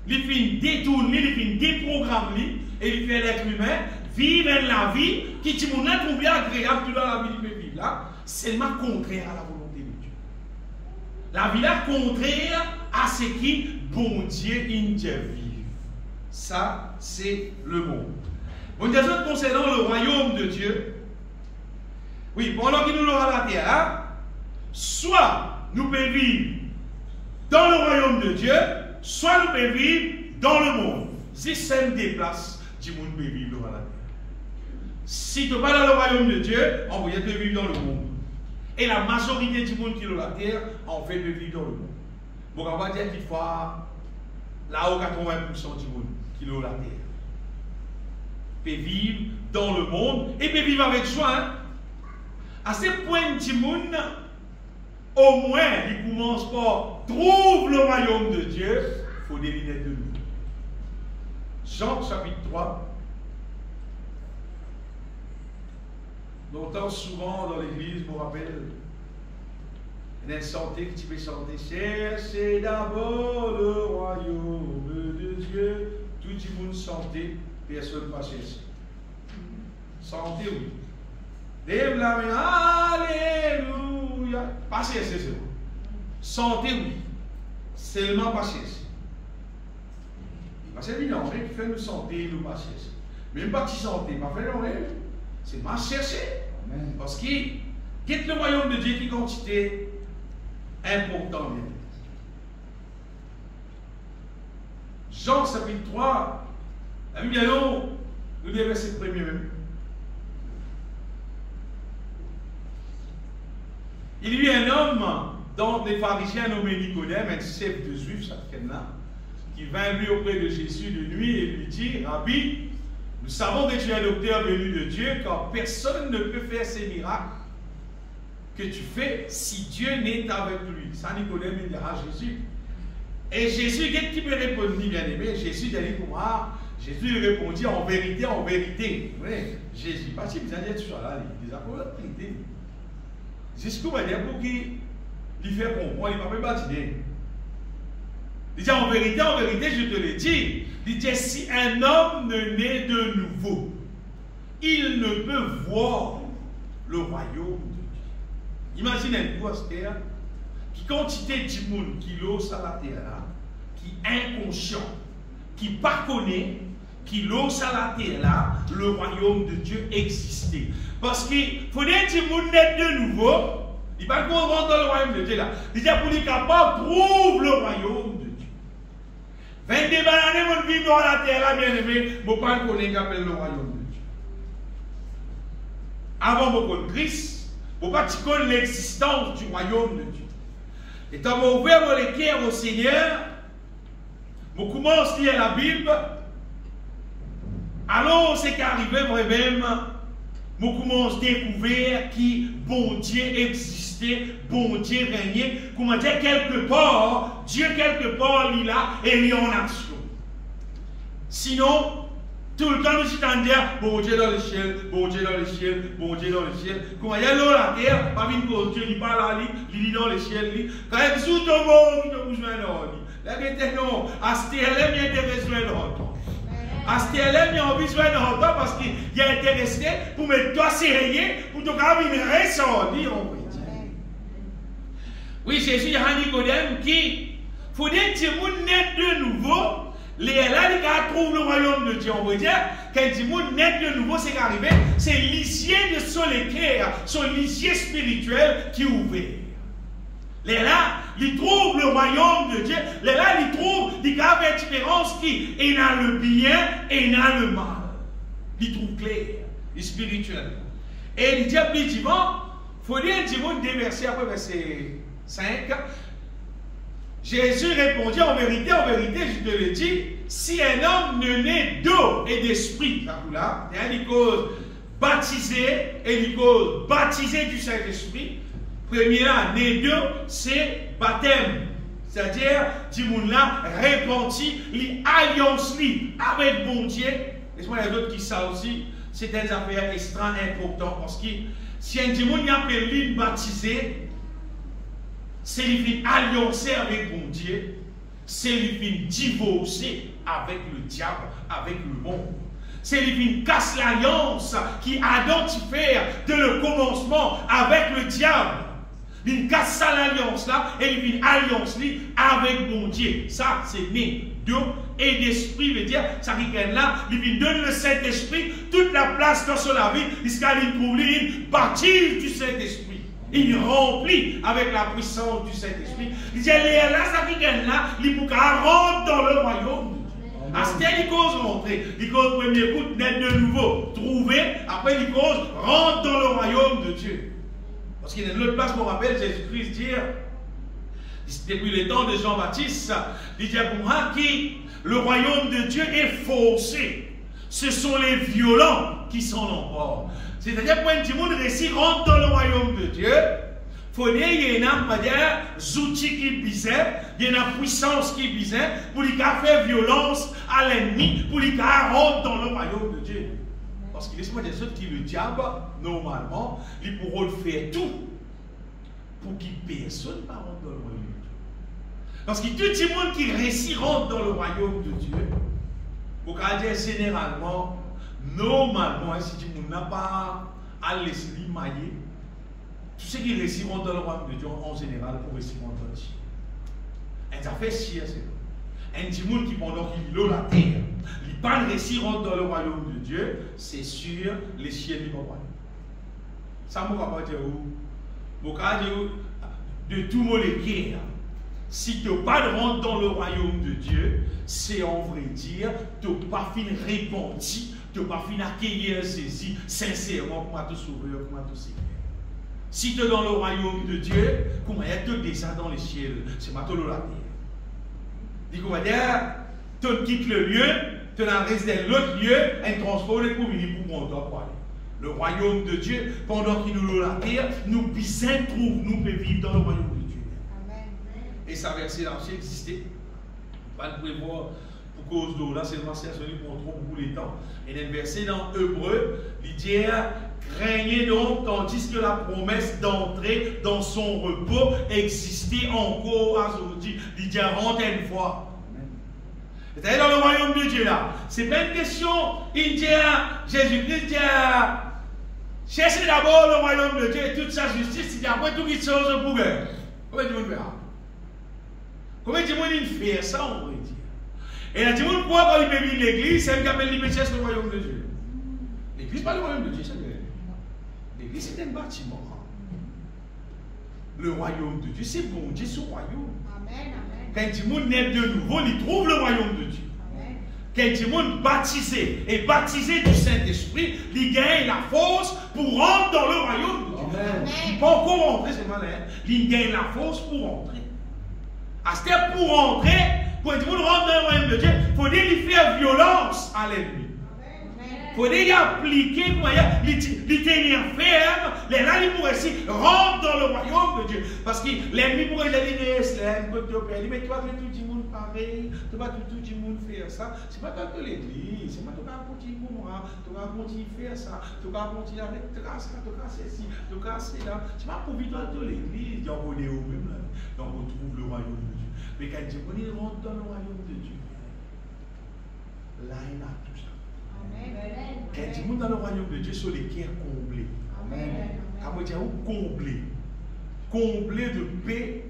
il fait détourner, il fait déprogrammer, et il fait l'être humain vivre la vie qui dit mon être bien agréable tout dans la vie qu'il peut vivre là, c'est seulement contraire à la volonté de Dieu. La vie là contraire à ce qui bon Dieu intervient. Ça, c'est le monde. On dit concernant le royaume de Dieu, oui, pendant qu'il nous l'aura la terre là, soit nous pouvons vivre dans le royaume de Dieu, soit nous pouvons vivre dans le monde. Si ça me déplace, du monde peut vivre dans la terre. Si tu n'es pas dans le royaume de Dieu, on va te vivre dans le monde. Et la majorité du monde qui est dans la terre, en fait, peut vivre dans le monde. Donc on va dire qu'il faut là-haut 80% du monde qui est dans la terre. Peut vivre dans le monde et peut vivre avec joie. Hein? À ce point du monde, au moins, il commence par trouver le royaume de Dieu, il faut des lunettes de nous. Jean chapitre 3. On entend souvent dans l'église, je me rappelle, il y a une santé que tu peux chanter. Cherchez d'abord le royaume de Dieu. Tout le monde santé, personne ne va chercher. Santé, oui. Lève la main, alléluia. Pas chercher, c'est bon. Santé, oui. Seulement pas chercher. C'est évident, rien qui fait nous santé, nous pas chercher. Même pas qui santé, pas faire le rêve. C'est pas chercher. Amen. Parce que quitte le royaume de Dieu qui est une quantité importante. Jean chapitre 3, la Bible nous dit verset premier même. Il y a un homme dans des pharisiens nommé Nicodème, un chef de juifs, là, qui vint lui auprès de Jésus de nuit et lui dit, Rabbi, nous savons que tu es un docteur venu de Dieu, car personne ne peut faire ces miracles que tu fais si Dieu n'est avec lui. Ça, Nicodème, il dira à Jésus. Et Jésus, qu'est-ce qu'il peut répondre, bien aimé? Jésus dit pour moi, Jésus lui répondit en vérité, en vérité. Oui, Jésus, pas si vous allez être là, il dit la vérité. Jusqu'où va dire pour qu'il lui fait comprendre, il ne va pas bâtir. Il dit en vérité, je te le dis. Il dit si un homme ne naît de nouveau, il ne peut voir le royaume de Dieu. Imaginez-vous à cette terre, qui quantité de monde qui l'ose à la terre là, qui est inconscient, qui ne connaît pas, qui l'ose à la terre là, le royaume de Dieu existait. Parce qu'il faut dire que le monde naît de nouveau, il ne va pas comprendre dans le royaume de Dieu là. Il dit pour lui capable trouve le royaume de Dieu. 22 années, mon vie dans la terre là, bien aimé, je ne peux pas connaître qu'appelle le royaume de Dieu. Avant de connaître Christ, je ne peux pas connaître l'existence du royaume de Dieu. Et quand je ouvert mon cœur au Seigneur, je commence à lire la Bible. Alors, c'est qu'arrivé vraiment, je commence à découvrir qui bon Dieu existait, bon Dieu régnait. Comment dire, quelque part, Dieu quelque part, il est là et il est en action. Sinon, tout le temps, nous sommes dire, bon Dieu dans le ciel, bon Dieu dans le ciel, bon Dieu dans le ciel. Comment il y a l'eau la terre, pas une cause, Dieu, il parle à lui, il est dans le ciel. Quand il est sous ton monde, il te besoin de lui. La vérité, non, à ce terre-là, il y a besoin de lui. À ce terre-là, il y a besoin de lui parce qu'il est intéressé pour mettre toi serré, pour te faire une ressortir. Oui, Jésus, il y a un Nicodème qui, faut dire que tu naît de nouveau. Les là, qui trouvent le royaume de Dieu, on veut dire, quand il dit naître de nouveau, c'est qu'arrivé, c'est l'isier de son équerre, son lisier spirituel qui est ouvert. Les là, ils trouvent le royaume de Dieu. Les là, ils trouvent qu'il y a une différence qui est dans le bien et dans le mal. Ils trouvent clair et spirituel. Et il dit plus divin, il faut dire des versets après verset 5. Jésus répondit en vérité, je te le dis, si un homme ne naît d'eau et d'esprit, là, il cause baptisé et il cause baptisé du Saint-Esprit. Premier là, né d'eau, c'est baptême. C'est-à-dire, dit moun là, repenti, l'alliance avec bon Dieu. Laisse-moi les autres qui savent aussi, c'est des affaires extrêmement importantes parce que si un démon y appelle lui baptisé, c'est lui alliancé avec bon Dieu, c'est lui divorcé avec le diable, avec le monde. C'est lui casse l'alliance qui identifie de le commencement avec le diable. Il casse ça l'alliance là et il vient alliance avec mon Dieu. Ça, c'est né d'eau et d'esprit, veut dire, ça qui est là, il vient donner le Saint-Esprit, toute la place dans son vie, jusqu'à il trouve, il baptise du Saint-Esprit. Il remplit avec la puissance du Saint-Esprit. Il dit, là, ça qui est là, il faut rentrer dans le royaume. À ce qu'il cause rentrer, il cause premier coup, naître de nouveau, trouver, après il cause rentre dans le royaume de Dieu. Parce qu'il y a une autre place qu'on rappelle Jésus-Christ dire, depuis les temps de Jean-Baptiste, il dit pour moi qui le royaume de Dieu est forcé. Ce sont les violents qui sont l'empereur. C'est-à-dire que quand un petit monde réussit rentre dans le royaume de Dieu, il faut dire qu'il y a des outils qui bisent, il y a une puissance qui bisent pour lui faire violence à l'ennemi, pour lui rentrer dans le royaume de Dieu. Parce qu'il laisse-moi des autres qui le diable, normalement, ils pourront le faire tout pour qu'il personne ne rentre dans le royaume de Dieu. Parce que tout le monde qui réussit rentre dans le royaume de Dieu, pour qu'à dire généralement, normalement, si tu n'as pas à laisser mailler, tout ce qui réussit rentre dans le royaume de Dieu, en général, pour réussir rentrer dans le ciel. Et ça fait chier, c'est un petit monde qui, pendant qu'il a la terre, il n'a pas réussi rentre dans le royaume de Dieu, c'est sûr, les chiens ne vont pas. Ça ne va pas dire où. De tout molécule, si tu n'as pas de rentre dans le royaume de Dieu, c'est en vrai dire, tu n'as pas fini repenti, tu n'as pas fini accueillir saisi sincèrement pour te sauver, pour te sécuriser. Si tu es dans le royaume de Dieu, comment il y a deux déjà dans les ciels, c'est ma tolo la terre. Dit qu'on va dire, tu quittes le lieu, tu restes dans l'autre lieu, un transport de pour venir pour monter pour aller. Le royaume de Dieu, pendant qu'il nous l'a la terre, nous bisins trouvent, nous pouvons vivre dans le royaume de Dieu. Amen. Et ça verset là aussi existait. On va le prévoir pour cause d'eau. Là, c'est le verset pour trop beaucoup les temps. Et le verset dans Hébreu, il dit, craignez donc, tandis que la promesse d'entrer dans son repos existait encore aujourd'hui. Il dit, rentre une fois. C'est-à-dire dans le royaume de Dieu là. C'est pas une question, il dit, Jésus-Christ dit, cherchez d'abord le royaume de Dieu et toute sa justice, il dit après tout qui chose pour eux. Comment tu veux faire? Comment tu veux faire ça, on pourrait dire? Et là, tu veux pourquoi quand il peut venir l'église, c'est un qui appelle l'hypothèse le royaume de Dieu. L'église, pas le royaume de Dieu, c'est l'église, c'est un bâtiment. Le royaume de Dieu, c'est bon Dieu, c'est le royaume. Amen, amen. Quand le monde naît de nouveau, il trouve le royaume de Dieu. Amen. Quand le monde baptisé et baptisé du Saint-Esprit, il gagne la force pour rentrer dans le royaume de Dieu. Il ne peut pas encore rentrer, c'est malin. Il gagne la force pour rentrer. À ce stade, pour rentrer, pour que le monde rentre dans le royaume de Dieu, il faut dire qu'il fait violence à l'ennemi. Il faut dire appliquer, il tenir ferme, les là, il pourrait aussi rentrer dans le royaume de Dieu. Parce que l'ennemi pourrait dire, mais toi, tout le monde pareil, tu vas tout le monde faire ça. C'est pas toi de l'église, c'est pas toi qui vas continuer pour moi, tu vas continuer à faire ça, tu vas continuer avec trace, tu vas ceci, tu vas là. C'est pas pour vivre de l'église, il y a un même là. Donc on trouve le royaume de Dieu. Mais quand Dieu rentre dans le royaume de Dieu, là il a tout ça. Quand tu montes dans le royaume de Dieu, sur les cœurs comblés. Quand tu es comblé, comblé de paix,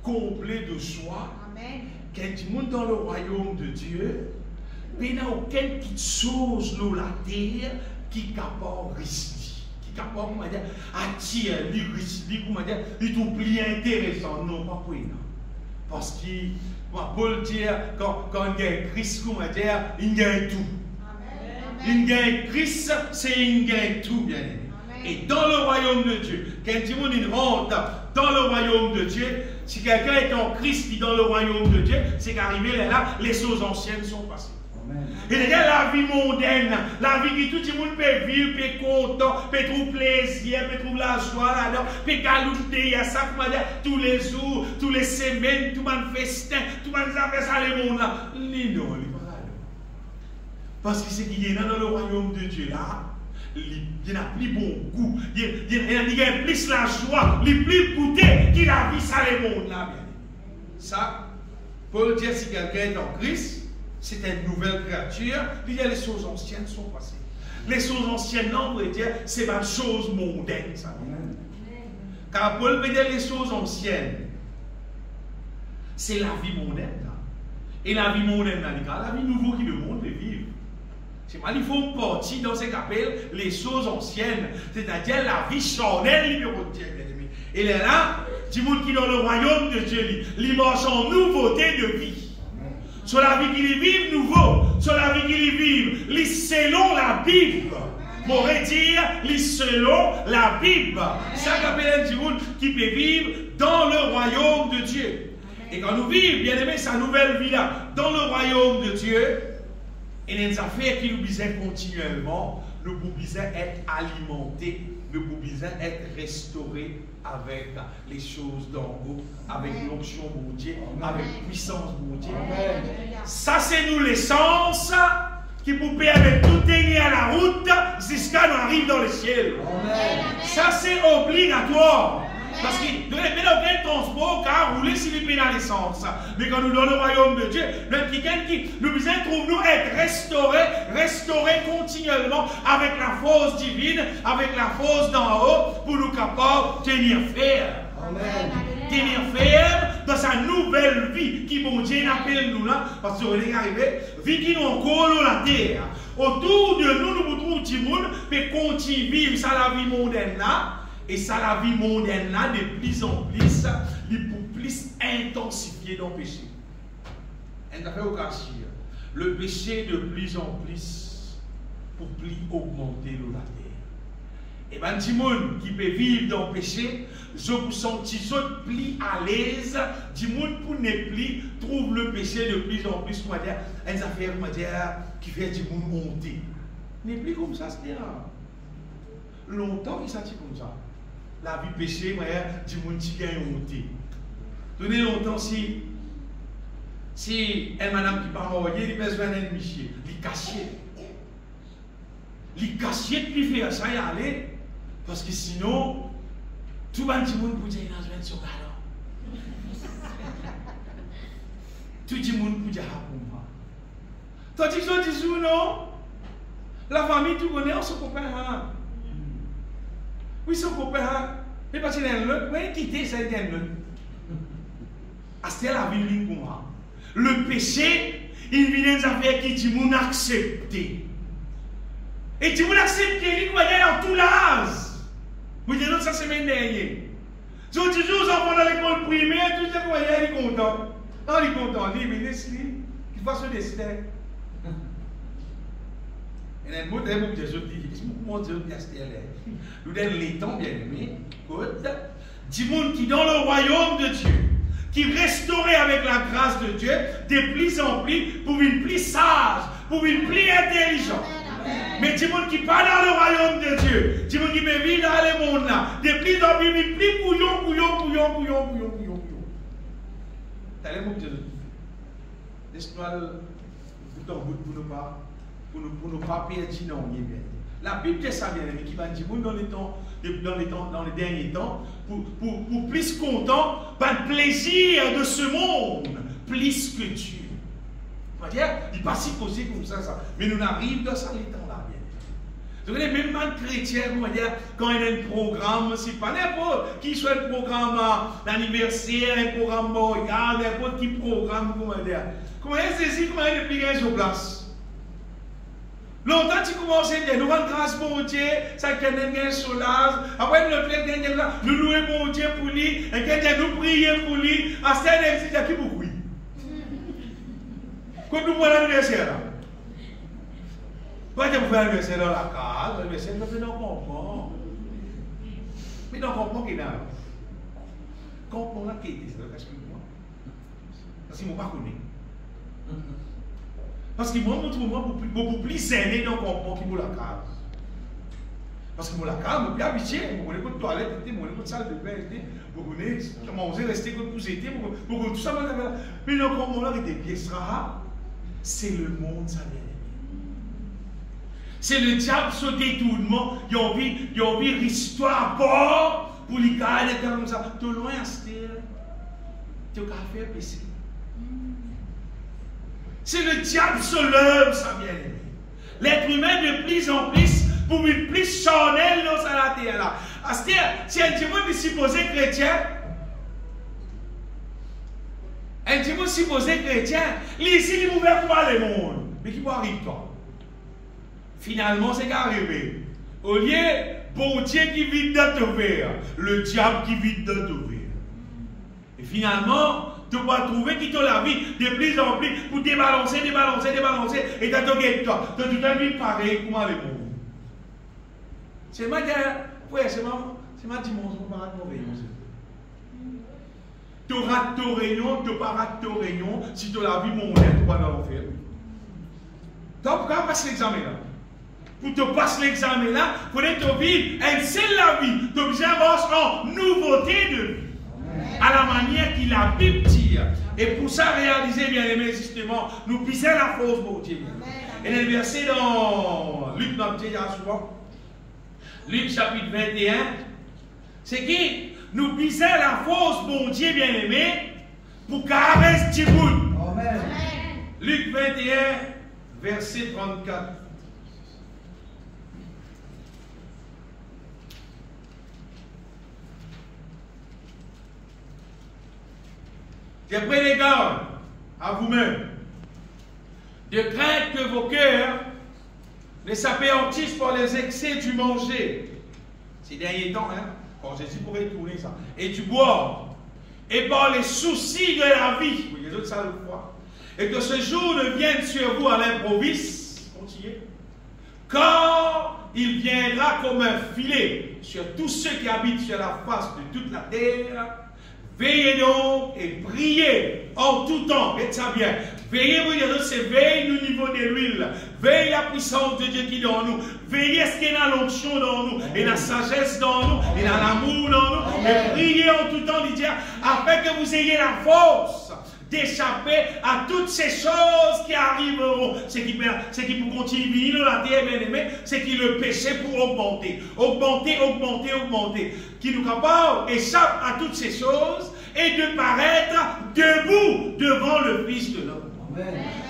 comblé de joie. Quand tu montes dans le royaume de Dieu, il n'y a aucune petite chose dans la terre qui est capable de risquer. capable, comment dire, attirer, comment dire, il tout plus intéressant. Non, pas pour lui. Parce que, Paul dit, quand il y a Christ, comment dire, il gagne tout. Il gagne Christ, c'est il gagne tout, bien aimé. Et dans le royaume de Dieu, quand il rentre dans le royaume de Dieu, si quelqu'un est en Christ qui est dans le royaume de Dieu, c'est qu'arrivé là, les choses anciennes sont passées. Amen. Et là, la vie mondaine, la vie qui tout le monde peut vivre, peut content, peut trouver plaisir, peut trouver la joie là-dedans, peut galouter, il y a ça, comment dire, tous les jours, tous les semaines, tout le monde festin, tout le monde fait ça, le monde là. Non, parce que c'est qu'il y a dans le royaume de Dieu là, il y a plus bon goût, il y a plus la joie, il y a plus goûter qu'il a vu ça le monde là. Ça, Paul dit si quelqu'un est en Christ, c'est une nouvelle créature, il y a les choses anciennes sont passées. Les choses anciennes, non, on pourrait dire, c'est pas une chose mondaine, ça. Car Paul veut dire les choses anciennes, c'est la vie mondaine. Là. Et la vie mondaine, la vie nouveau qui le monde veut vivre. C'est mal, il faut partir dans ce qu'on appelle les choses anciennes, c'est-à-dire la vie charnelle, bien aimé. Et là, du monde qui est dans le royaume de Dieu, il marche en nouveauté de vie. Sur la vie qu'il vive nouveau, sur la vie qu'il vive, il selon la Bible. On pourrait dire, il selon la Bible. C'est ça qu'appelle un monde qui peut vivre dans le royaume de Dieu. Et quand nous vivons, bien aimé, sa nouvelle vie là, dans le royaume de Dieu, il y a des affaires qui nous besoin continuellement, nous besoin être alimentés, nous besoin être restaurés avec les choses d'en haut, avec l'onction de Dieu, avec la puissance de Dieu. Ça, c'est nous l'essence qui vous permet de tout tenir à la route jusqu'à ce qu'on arrive dans le ciel. Ça, c'est obligatoire. Parce qu'il ne doit aucun transport car rouler s'il est dans l'essence. Mais quand nous dans le royaume de Dieu, nous trouvons être restaurés continuellement avec la force divine, avec la force d'en haut, pour nous capables de tenir ferme. Tenir ferme dans sa nouvelle vie qui, mon Dieu, appelle nous là, parce que est arrivé, vie qui nous encore la terre. Autour de nous, nous trouvons tout le monde, mais continuer vivre ça la vie mondaine là. Et ça, la vie mondaine là, de plus en plus, il pour plus intensifier dans le péché. Le péché de plus en plus, pour plus augmenter la terre. Et bien, du monde qui peut vivre dans le péché, je vous sens plus à l'aise, du monde pour ne plus trouve le péché de plus en plus, comment dire, une affaire, comment dire, qui fait du monde monter. N'est plus comme ça, c'est là. Longtemps qu'il s'agit comme ça. La vie péché, du monde qui gagne monter. Tenez longtemps si une madame qui part mariée, il besoin d'un monsieur, il caché. Il caché puis faire ça y aller. Parce que sinon, tout le monde peut dire qu'il a besoin de son galon. Tout le monde peut dire pour moi. Tandis que je dis non, la famille, tu connais, on se copain. Oui, son copain, mais parce qu'il y a un autre, oui, quitter cette autre. C'est la vie pour moi. Le péché, il vient des affaires qui dit mon accepter. Et dit mon accepter, il va y aller dans tout l'âge. Vous dites, ça c'est même dernier. Si on dit, aux enfants dans l'école primaire, tout ça, il est content. Non, il est content, il est qu'il fasse le destin. Et un mot d'un mot que je dis, comment Dieu nous donne les temps bien aimés, du monde qui dans le royaume de Dieu, qui restaurait avec la grâce de Dieu, de plus en plus, pour une plus sage, pour une plus intelligente. Mais du monde qui pas dans le royaume de Dieu, du monde qui peut vivre dans le monde là, de plus en plus couillon. T'as les mots que je dis. Laisse-moi le bout en bout pour ne pas perdre non. La Bible dit ça bien aimé, qui va dire dans les derniers temps, pour plus content, le plaisir de ce monde, plus que Dieu. C'est-à-dire, il n'est pas si possible comme ça, mais nous arrivons dans ça les temps là bien. Vous voyez, même les chrétiens, quand il y a un programme, c'est pas n'importe qui soit un programme d'anniversaire, un programme mariage, n'importe qui programme, comment est-ce que comment est-ce sur place? Longtemps, tu commences à dire, nous rendons grâce pour Dieu, ça qui est un solage. Après, nous louons pour Dieu pour lui, et nous prions pour lui. À ce moment-là, c'est qui vous prie. Quand nous prenons l'anniversaire, là. Quand vous faites l'anniversaire dans la case, l'anniversaire, nous faisons comprendre. Mais nous comprenons qu'il y a. Comprenons qui est, c'est le cas de moi. Parce que je ne pas connais. Parce que moi, je trouve beaucoup plus aîné dans le comprendre qui est la case. Parce que la case, je suis habitué. Je connais pas de toilette, je connais pas de salle de bain, je connais comment vous rester comme vous étiez, je connais tout ça. Mais le comprendre qui était extra, c'est le monde, ça vient. C'est le diable, ce détournement. Il a envie l'histoire à bord pour les gars, comme ça. Tu es loin à ce terre. Tu as fait péché. C'est le diable se lève, ça vient. L'être humain de plus en plus, pour une plus charnel dans la terre là. À ce terre, si un diable est supposé chrétien, ici il est ouvert pour le monde. Mais qui va arriver toi? Finalement, c'est qu'arrivé. Au lieu, bon Dieu qui vit dans ton verre, le diable qui vit dans ton verre. Et finalement, tu vas trouver qui t'a la vie de plus en plus pour débalancer, et tu as ton toi. Tu as tout un vie pareil, comment les monde. C'est ma dimension, pas rater mon réunion. Tu rates ton réunion, tu pas rates ton réunion, si tu as la vie mondaine, tu vas dans l'enfer. Tu vas pas passer l'examen là. Pour te passer l'examen là, il faut te vivre un seul la vie. Tu obligé en nouveauté de vie. À la manière qu'il a Bible dit. Et pour ça, réaliser bien aimé, justement, nous pisser la force pour Dieu. Et le verset dans Luc, notre Dieu, souvent, Luc chapitre 21, c'est qui nous pisser la force pour Dieu bien aimé, pour caresse Dieu. Amen. Luc 21, verset 34. J'ai pris les gardes à vous-même, de crainte que vos cœurs ne s'appétissent par les excès du manger. Ces derniers temps, quand Jésus pourrait tourner ça, et du boire, et par les soucis de la vie, vous voyez ça l'autre fois, et que ce jour ne vienne sur vous à l'improviste, continuez, car il viendra comme un filet sur tous ceux qui habitent sur la face de toute la terre. Veillez donc et priez en tout temps. Faites ça bien. Veillez, vous dire, c'est veille au niveau de l'huile. Veillez la puissance de Dieu qui est dans nous. Veillez ce qu'il y a dans l'onction dans nous. Et la sagesse dans nous. Et dans l'amour dans nous. Et priez en tout temps, dit Dieu, afin que vous ayez la force d'échapper à toutes ces choses qui arriveront. C'est qui pour continuer dans la terre, bien aimé, c'est qui le péché pour augmenter. Qui nous capable échappe à toutes ces choses et de paraître debout devant le Fils de l'homme.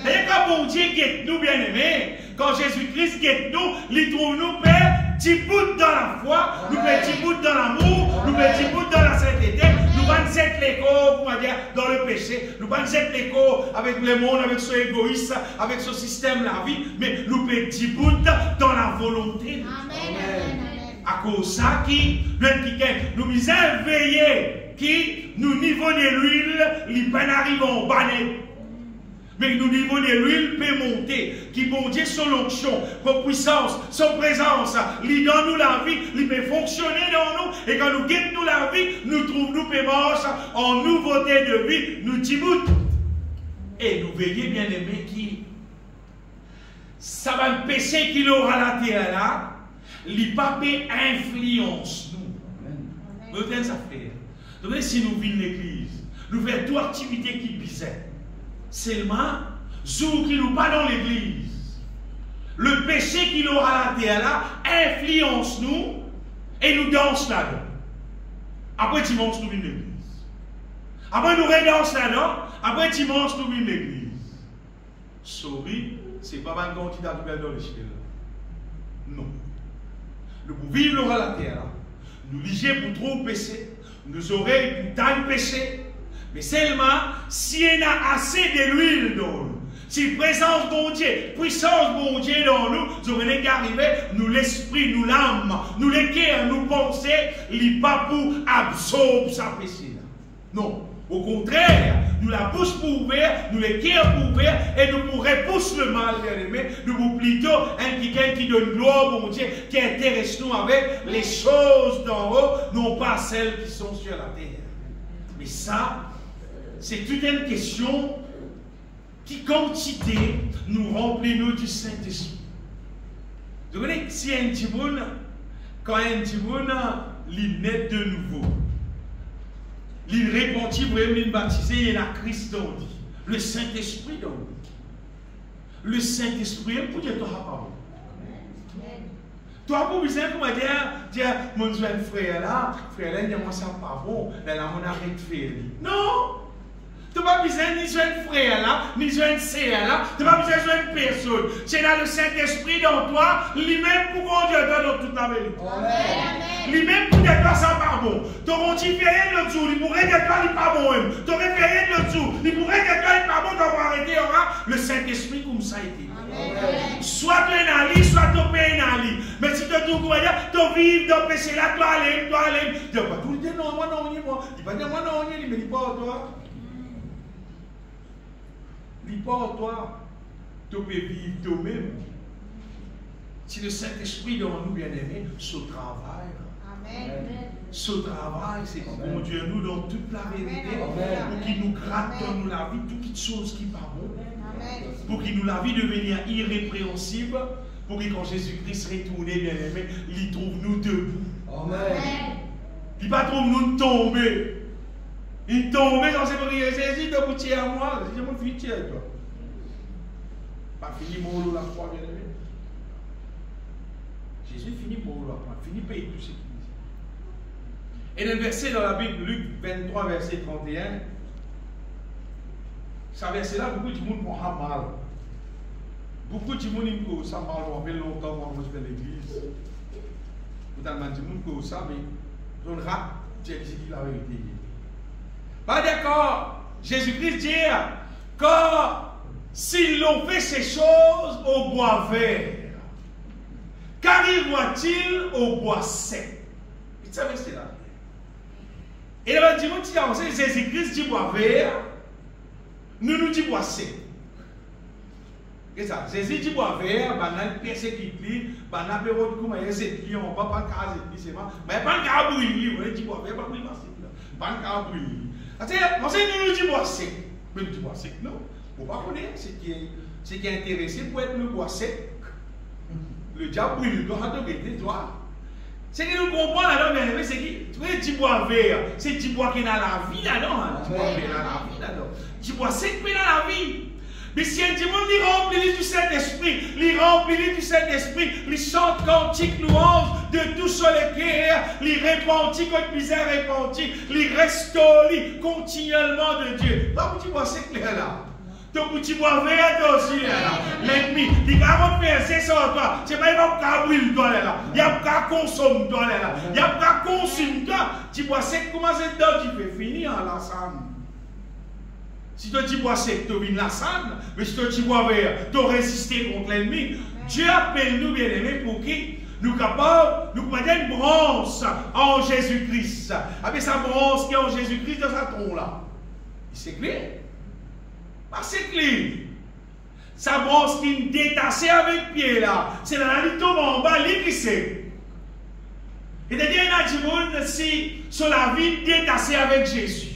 Et quand bon Dieu guette nous, bien aimé, quand Jésus-Christ guette nous, il trouve nous père, petit bout dans la foi, nous petit bout dans l'amour, nous petit bout dans la sainteté. Nous ne sommes pas l'écho, dans le péché. Nous ne sommes pas l'écho avec le monde, avec son égoïsme, avec son système, la vie. Mais nous petit bout dans la volonté. Amen. À cause de ça, nous disons veiller, qui nous niveau de l'huile, il peut arriver en bas. Mais nous niveau de l'huile peut monter, qui bon Dieu son onction, son puissance, son présence, il donne nous la vie, il peut fonctionner dans nous, et quand nous guettons nous la vie, nous trouvons nous pémorche en nouveauté de vie, nous timout. Et nous veillons bien aimé qui, ça va le péché qu'il aura la terre là, il pas influence nous. Vous ça faire. Donc si nous vivons l'église, nous faisons toute activité qui bizarre. Seulement, jour qui nous pas dans l'église, le péché qu'il aura la terre là influence nous et nous danse là-dedans. Après dimanche, nous vivons l'église. Après nous redansons là-dedans. Après dimanche, nous vivons l'église. Sorry, c'est pas un candidat qui va dans le ciel. Non. Nous pouvons vivre la terre, nous liger pour trop péché, nous oreilles pour tant péché, mais seulement si on a assez de l'huile dans nous, Si présence bon Dieu, puissance bon Dieu dans nous, nous venons arriver, nous l'esprit, nous l'âme, nous les cœurs, nous pensons, il pas pour absorber sa péché. Non. Au contraire, nous la bouche pour ouvrir, nous les cœurs pour ouvrir, et nous pour repousser le mal, bien aimé, nous pour plutôt un quelqu'un qui donne gloire au bon Dieu, qui intéresse nous avec les choses d'en haut, non pas celles qui sont sur la terre. Mais ça, c'est toute une question qui quantité nous remplit nous du Saint-Esprit. Vous voyez, si un petit monde, quand un petit monde, il naît de nouveau, il repentit, vous voyez, il baptisé, il y a Christ dans lui. Le Saint-Esprit dans lui. Le Saint-Esprit, pour dire, toi, pas bon. Toi, pour dire, comment dire, mon jeune frère là, moi, ça pas bon, là, mon arrête de faire. Non! Tu n'as pas besoin ni jeune frère là, ni jeune sœur là, tu n'as pas besoin de jeune personne. C'est là le Saint-Esprit dans toi, lui-même pour conduire dans toute la vérité. Lui-même pour dire toi ça pas bon. Tu auras dit rien de l'autre jour, il pourrait dire toi il pas bon même. Tu aurais fait rien de l'autre jour, il pourrait dire toi il pas bon, tu vas arrêter, aura le Saint-Esprit comme ça a été. Soit tu es un ali, soit tu es un ali. Mais si tu es tout croyant, tu vis dans le péché là, toi allez. Tu vas pas tout dire non, moi non, moi. Il va dire moi non, il me dit pas toi. Il pas en toi, tu peux vivre toi-même. Si le Saint-Esprit dans nous, bien-aimés, ce travail. Amen. Ce travail, c'est pour conduire nous dans toute la vérité, pour qu'il nous gratte dans nous la vie, toutes choses qui parlent. Pour qu'il nous la vie devenir irrépréhensible, pour que quand Jésus-Christ retourne, bien-aimés, il trouve nous debout. Amen. Il ne va pas trouver nous tomber. Il tombe dans ses prières. Jésus de goûter à moi. Je dis, mon fils, tiens, toi. Pas fini mon lot la croix, bien aimé. Jésus finit mon lot la croix. Fini payer tout ce qu'il dit. Et le verset dans la Bible, Luc 23, verset 31. Ce verset-là, beaucoup de monde prend mal. Beaucoup de monde qui ça mal. On fait longtemps quand je fais l'église. Totalement de monde qui ça, mais on rate. Dieu dit la vérité. Pas d'accord. Jésus-Christ dit que s'ils l'ont fait ces choses au bois vert, qu'arrivera-t-il au bois sec? Vous savez, c'est là. Et là, Jésus-Christ dit bois vert, nous dit bois sec. Et ça, Jésus dit bois vert, banal persécuté, banal période comme il y a cette vie, on va pas caser, c'est pas. Mais pas le cas brûlé, on dit bois vert, pas brûlé, pas le cas brûlé. C'est-à-dire, nous dit bois sec. Mais nous dit bois sec, non. Il ne faut pas connaître ce qui est intéressé pour être le bois sec. Le diable brûle, il doit arrêter, toi. Ce que nous comprenons là-dedans, c'est que tu vois, du bois vert, c'est du bois qui est dans la vie là-dedans. Du bois vert dans la vie là-dedans. Du bois sec qui est dans la vie. Mais si un démon il remplit du Saint-Esprit, il remplit du Saint-Esprit, il chante cantique louange de tout sur les cœurs, il repentit comme misère repentit, il restaure continuellement de Dieu. Pas petit bois sec là. Ton petit bois vert aussi là. L'ennemi, il va faire c'est ça toi. C'est pas il va brûler toi là. Il va pas consommer toi là. Il va pas consommer toi. Tu bois sec comment c'est dedans tu peux finir en l'ensemble. Si tu dis bois sec, tu viens la sanne, mais si tu dis bois vert, tu résister contre l'ennemi. Dieu appelle nous bien aimés pour qui nous capables, nous pouvons une branche en Jésus-Christ. Avec sa branche qui est en Jésus-Christ dans sa tronc là. C'est clair? Pas c'est clair. Sa branche qui est détachée avec pied là, c'est là, il tombe en bas, il glisse. Et d'ailleurs, il y a du monde si sur la vie détachée avec Jésus.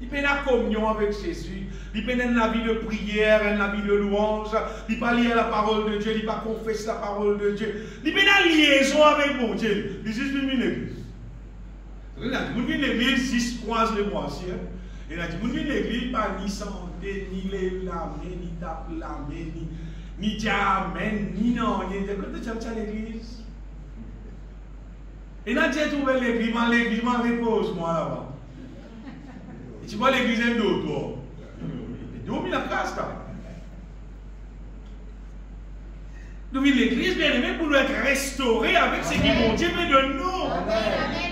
Il peut la communion avec Jésus, il peut la vie de prière, la vie de louange, il peut lire la parole de Dieu, il peut confesser la parole de Dieu, il peut la liaison avec mon Dieu. Il est juste une l'église. Il a dit, l'église, si se croise les moitiés. Il a dit, l'église, pas ni santé, ni l'âme, ni tape l'âme, ni dire amen, ni non. Il a dit, quand tu as l'église, il a dit, trouvé l'église, repose-moi là-bas. Et tu vois l'église est d'autres, toi. Il a mis la casse, là. Donc l'église, bien aimée, pour nous être restaurée avec ce qui mon Dieu veut de nous.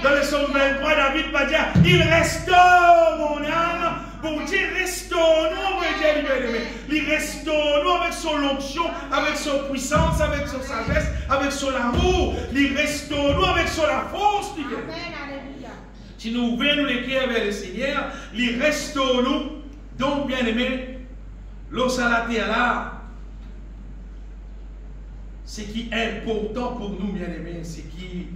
Dans le psaume 23, David va dire, il restaure mon âme. Bon Dieu, restaure-nous, Dieu, bien-aimé. Il restaure nous avec son onction, avec son puissance, avec son sagesse, avec son amour. Il restaure nous avec son la force, Dieu. Si nous ouvrons les cœurs vers le Seigneur, il restaure nous. Donc, bien-aimé, l'eau salatée là, ce qui est important pour nous, bien-aimés, c'est qu'il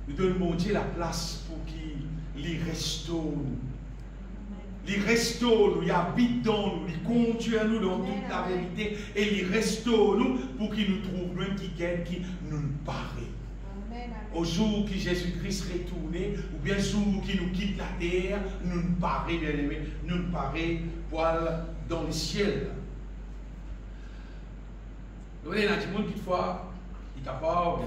nous donne, mon Dieu, la place pour qu'il restaure nous. Il restaure nous, il habite dans nous, il conduit nous dans toute la vérité et il restaure nous pour qu'il nous trouve même qui nous paraît. Au jour que Jésus-Christ retourne, ou bien au jour qu'il nous quitte la terre, nous nous paraît, bien aimé, nous nous paraît poil dans le ciel. Vous voyez, il y a des gens qui, fois, ils sont capables,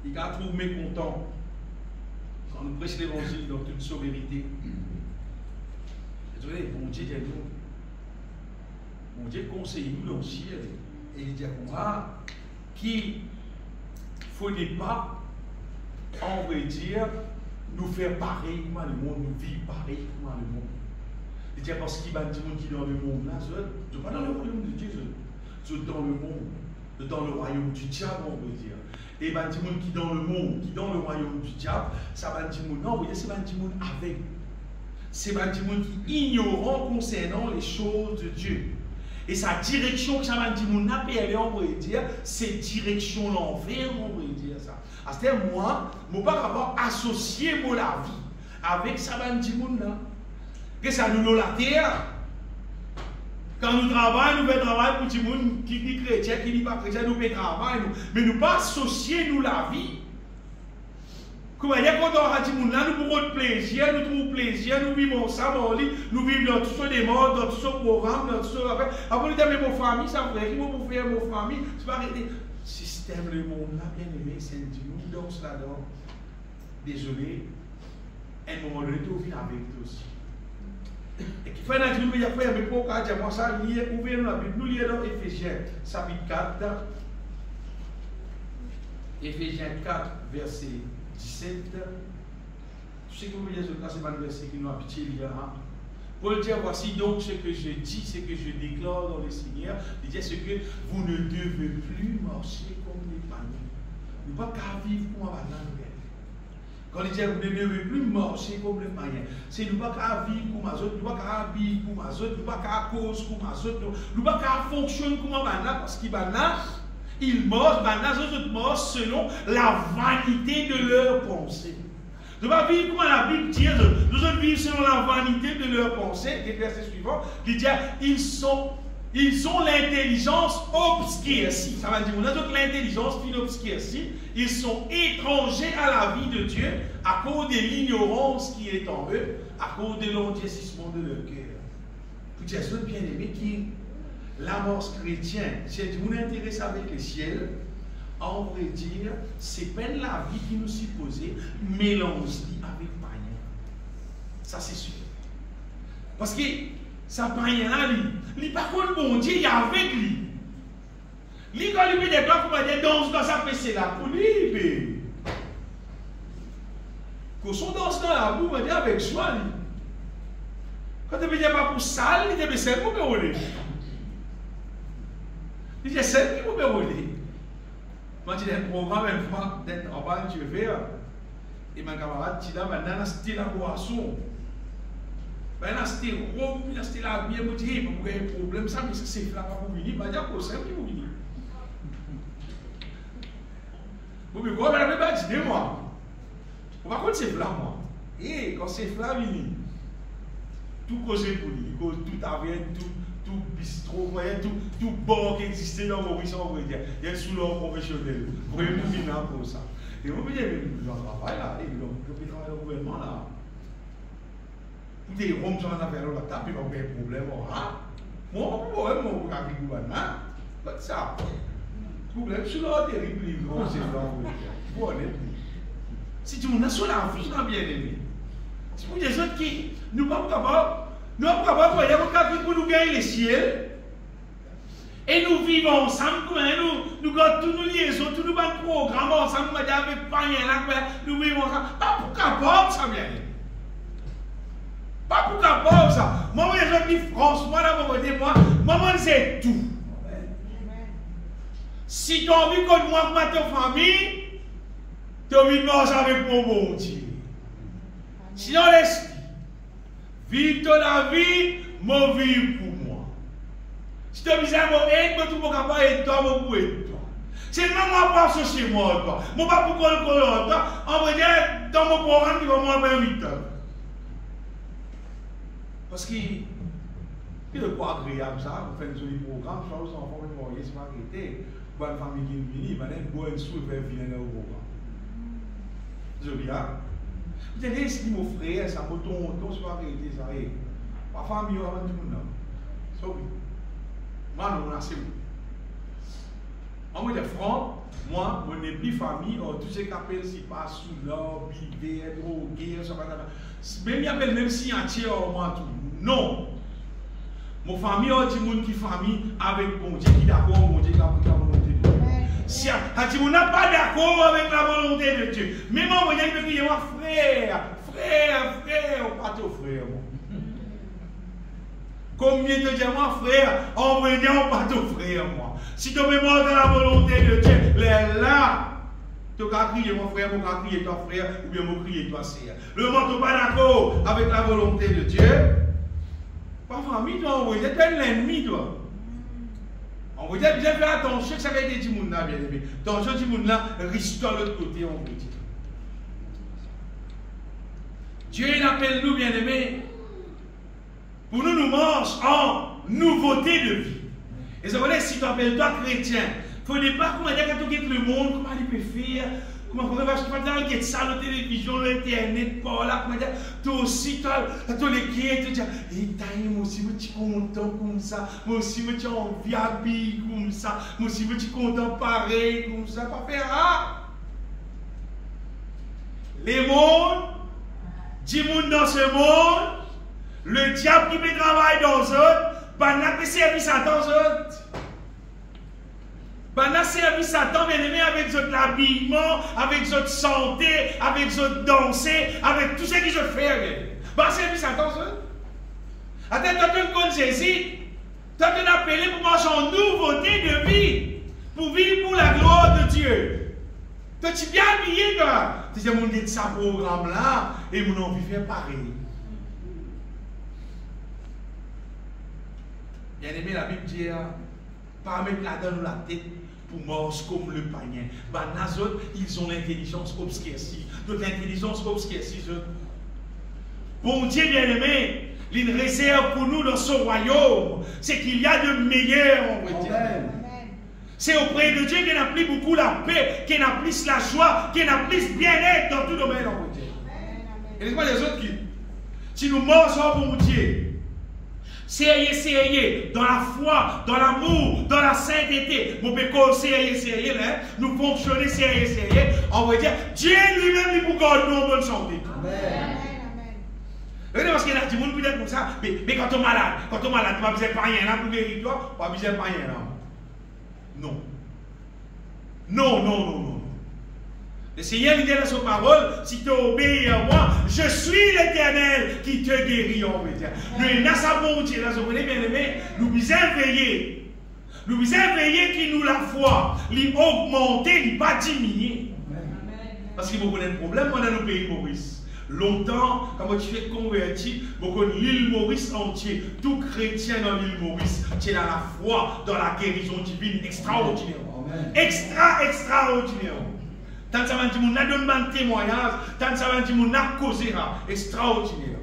ils sont trop mécontents quand nous prêchons l'évangile dans toute sa vérité. Désolé, bon Dieu dit nous, mon Dieu conseille nous dans le ciel, et il dit à moi, qui ne faut pas, en vrai dire, nous faire pareil comme le monde, nous vivre pareil comme le monde. Il dit parce qu'il y a des gens qui sont dans le monde là, je ne pas dans le royaume de Dieu, je suis dans le monde, dans le royaume du diable, on veut dire. Et il y a des gens qui sont dans le monde, qui sont dans le royaume du diable, ça va dire non, vous voyez, c'est des gens avec. C'est des gens qui ignorent concernant les choses de Dieu. Et sa direction que ça va dire, on va dire, c'est direction l'envers, on va dire ça. C'est-à-dire, moi, je ne peux pas associer la vie avec ça va dire, que ça nous la terre. Quand nous travaillons, nous faisons travail pour les gens qui sont chrétiens, qui ne sont pas chrétiens, nous faisons travail. Mais nous ne pas associer nous la vie. Quand on a dit, nous avons plaisir, nous trouvons plaisir, nous vivons ensemble, nous vivons dans tout ce démon, dans tout ce programme, dans tout ce affaire. Après, nous disons, mais mon famille, ça me fait, mon frère, mon famille, c'est pas arrêter. Système, le monde, là, bien aimé, c'est nous dansons là-dedans. Désolé, un moment donné, tu viens avec toi aussi. Et qui fait un nous il y a frère, mais pourquoi dire moi ça, ouvrez-nous la Bible, nous lisons dans Éphésiens, chapitre 4, Éphésiens 4, verset 17. Tu sais que vous voyez, c'est un verset qui nous a pitié, Paul dit, voici donc ce que je dis, ce que je déclare dans le Seigneur. Il dit, ce que vous ne devez plus marcher comme les païens. Nous ne pouvons pas vivre comme un banane. Quand il dit, vous ne devez plus marcher comme les païens. C'est nous ne pouvons pas vivre comme les autres, nous ne pouvons pas vivre comme les autres, nous ne pouvons pas cause comme les autres, nous ne pouvons pas fonctionner comme un banane parce qu'ils ils marchent, les autres marchent selon la vanité de leurs pensées. Nous ne pouvons pas vivre comme la Bible dit, nous autres vivons selon la vanité de leurs pensées. Et le verset suivant, il dit, ils ont l'intelligence obscurcie. Ça va dire, nous avons l'intelligence obscurcie. Ils sont étrangers à la vie de Dieu à cause de l'ignorance qui est en eux, à cause de l'endurcissement de leur cœur. Pour dire, ceux bien-aimés qui, l'amorce chrétienne, c'est nous intéresse avec le ciel. En vrai dire, c'est peine la vie qui nous supposait mélange avec païen. Ça c'est sûr. Parce que ça païen là, lui par contre bon Dieu, il est avec lui. Lui quand il peut des plans, il dit danse dans sa PC là pour lui. Quand son danse dans la boue, il dit avec joie. Quand il ne dit pas pour ça, il dit c'est pour me rouler. Il dit c'est pour me rouler. Moi, j'ai un programme une fois d'être en bas de verre. Et ma camarade dit là, maintenant, c'était la boisson. Maintenant, c'était rhum, c'était la bière. Je dis, vous avez un problème, ça, mais c'est là pour venir. Je dis, c'est qui vous venir. Vous me croyez, vous n'avez pas dit, moi. Par contre, c'est là, moi. Et quand c'est là, tout causé pour lui. Tout avait, tout bistrot, tout bar qui existait dans Maurice, on va dire. Il y a sous l'ordre professionnel. Vous pouvez vous finir pour ça. Et vous me dites, mais on travaille là, et on travaille au gouvernement là. Tout est rond sur la affaire là, là, puis on a un problème. Moi, je vais vous dire, gouvernement. C'est ça. Le problème, c'est là, terrible, c'est là. Si tu m'as sur la vie, bien aimé. C'est pour des autres qui nous ne sommes pas capables. Nous sommes capables de pour nous gagner les ciels. Et nous vivons ensemble, nous gardons tous nos liaisons, tous nos programmes ensemble, nous avec païen là, nous vivons ensemble. Pas pour capable, ça vient. Pas pour qu'à ça. Moi, je dis franchement, là, moi, c'est tout. Si tu as envie que moi, ma ta famille, tu as envie de manger avec mon bon Dieu. Sinon, laisse vivre ton vie, mon vie pour moi. Si tu as besoin de mon aide, tout le monde capable d'aider toi, mon pour aider toi. C'est même moi pas chez moi, toi. Moi, pas pour qu'on le colore, toi. En vrai, dans mon programme, tu vas m'en inviter. Parce que, c'est de quoi agréable ça, vous faites un joli programme, je vous enfants, vous voyez, c'est pas arrêté. Bonne famille qui est venue, maintenant, vous avez un sou et vous venir au programme. Je viens. Vous avez dit, mon frère, ça me tombe, c'est pas arrêté, ça y est. Ma famille, on va tout le monde. C'est oui. Moi, non, c'est bon. En mode franc, moi, je n'ai plus famille, tout ce qui appelle si pas sous l'or, bivé, drogué, ça va. Même il appelle même si entier moi tout. Non. Mon famille, on dit mon qui famille avec bon Dieu qui d'accord, mon Dieu qui a la volonté de Dieu. Si on n'a pas d'accord avec la volonté de Dieu, même moi, je vais dire, frère, pas ton frère. Combien de dire, moi, frère, on va dire, pas ton frère, moi. Si tu me montres dans la volonté de Dieu, là, tu vas crier mon frère, tu vas crier ton frère, ou bien tu vas crier toi sœur. Le monde n'est pas d'accord avec la volonté de Dieu. Pas famille, toi, on va dire, tu es l'ennemi, toi. On va dire, bien faire attention que ça va être des gens là, bien aimé. Attention, des gens là, risque à l'autre côté, on va dire. Dieu, il appelle nous, bien aimés, pour nous manger en nouveauté de vie. Et ça veut dire, si tu appelles toi chrétien, il ne faut pas comment dire quand tu quittes le monde, comment il peut faire, comment on va faire qu'il y a ça, la télévision, l'internet, par là, comment dire, toi aussi, tu as les guides, tu dis, moi aussi, je suis content comme ça, moi aussi, je suis envie habillé comme ça, moi aussi, je suis content pareil comme ça, pas faire, ah! Les mondes, 10 mondes dans ce monde, le diable qui fait travail dans eux, n'a pas servi Satan aux autres. N'a servi Satan, bien aimé, avec votre habillement, avec votre santé, avec votre danser, avec tout ce qui se fait. N'a servi Satan aux autres. Attends, tu as une Jésus, tu as une appelé pour marcher en nouveauté de vie, pour vivre pour la gloire de Dieu. Tu es bien habillé, toi. Tu dis, mon Dieu, ce programme-là, et mon envie de faire pareil. Bien aimé, la Bible dit, pas mettre la dent dans la tête pour manger comme le païen. Les autres, ils ont l'intelligence obscurcie. Donc l'intelligence obscurcie, bon Dieu bien aimé, il réserve pour nous dans son royaume. C'est qu'il y a de meilleurs, on va dire. C'est auprès de Dieu qu'il a pris beaucoup la paix, qu'il a plus la joie, qu'il a plus bien-être dans tout domaine, on va dire. Et les autres qui, si nous mangeons pour Dieu, sérieux, dans la foi, dans l'amour, dans la sainteté. Mon pécole, sérieux, nous fonctionnons sérieux. On va dire, Dieu lui-même, il peut garder nous en bonne santé. Amen. Parce qu'il y a des gens qui disent comme ça, mais quand tu es malade, tu n'as pas besoin de rien là pour guérir toi, tu n'as pas besoin de rien là. Non. Le Seigneur dit dans sa parole, si tu obéis à moi, je suis l'Éternel qui te guérit, on veut dire. Nous, dans sa bonté, là, vous bien aimé, nous besoin veiller. Nous besoin veiller qui nous la foi, l'augmenter, il pas diminuer. Parce qu'il y a beaucoup de problèmes dans nos pays Maurice. Longtemps, quand tu fais converti, beaucoup de l'île Maurice entière, tout chrétien dans l'île Maurice, tu es dans la foi, dans la guérison divine extraordinaire. Extraordinaire. Tant que ça va dire, on a donné un témoignage, tant que ça va dire, on a causé, extraordinaire.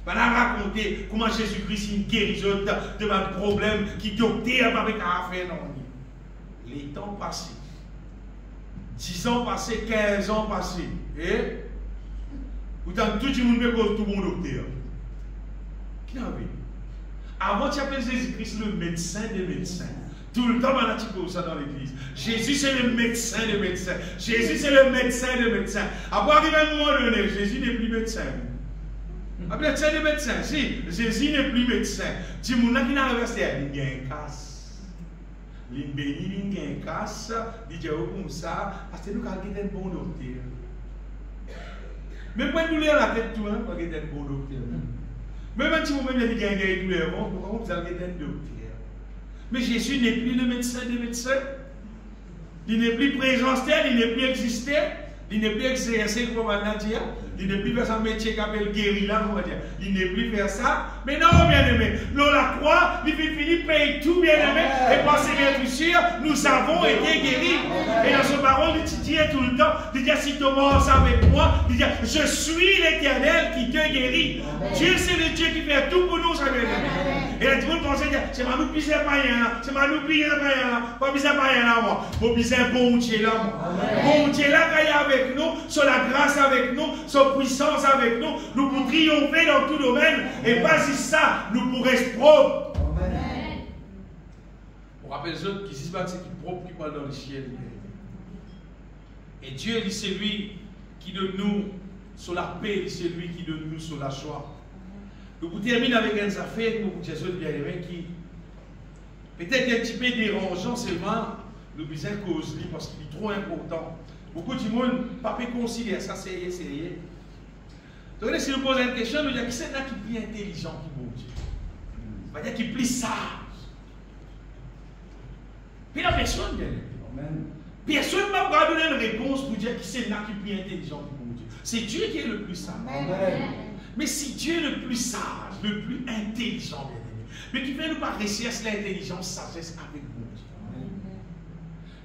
On a raconté comment Jésus-Christ est une guérison de un problème qui docteur avec un affaire. Les temps passés, 10 ans passés, 15 ans passés, et pourtant tout le monde peut cause tout bon docteur. Qui n'a vu? Avant, tu appelles Jésus-Christ le médecin des médecins. Tout le temps, on a dit ça dans l'église. Jésus, c'est le médecin des médecins. Jésus, c'est le médecin des médecins. Après, arrivé à un moment donné, Jésus n'est plus médecin. Après, médecin des médecins, si, Jésus n'est plus médecin. Si mon qui n'a pas il y a un casse. Il y a un casse, il dit comme ça, parce que nous avons un bon docteur. Mais pour nous lire la tête, tout, on va un bon docteur. Même si vous-même avez gagné une douleur, vous avez un docteur. Mais Jésus n'est plus le médecin des médecins. Il n'est plus présentiel, il n'est plus existé. Il n'est plus exercé comme on a dit. Il n'est plus faire son métier qui appelle guérir là, on va dire. Il n'est plus faire ça. Mais non, bien aimé. L'on la croix, il finit paye tout, bien aimé. Et pour c'est bien sûr, nous avons été guéris. Et dans son parole, il dit tout le temps, il dit si tu commences avec moi, il dit je suis l'Éternel qui te guérit. Dieu, c'est le Dieu qui fait tout pour nous, ça bien aimé. Et là, tout le monde pense, c'est ma nous pisser pas rien, c'est ma nous pisser pas rien, pas pisser pas rien là, moi. Faut pisser bon Dieu là, moi. Bon Dieu là, qui est avec nous, sur la grâce avec nous, sur puissance avec nous, nous pour triompher dans tout domaine, et pas si ça, nous pour rester propres. On rappelle ceux qui disent pas que c'est qui propre qui parle dans le ciel. Et Dieu, c'est lui qui donne nous sur la paix, c'est lui qui donne nous sur la joie. Nous vous terminons avec une affaire pour vous dire bien aimé qui peut-être un petit peu dérangeant seulement, nous besoin cause lui parce qu'il est trop important. Beaucoup de monde ne peut pas considérer ça, c'est rien. Donc, si nous posons une question, nous disons qui c'est là qui est plus intelligent qui bon Dieu. On va dire qui est plus sage. Puis la personne, bien aimé. Personne ne m'a pas donné une réponse pour dire qui c'est là qui est plus intelligent qui bon Dieu. C'est Dieu qui est le plus sage. Amen. Mais si Dieu est le plus sage, le plus intelligent, bien aimé, mais qui fait nous pas rechercher l'intelligence, sagesse avec vous.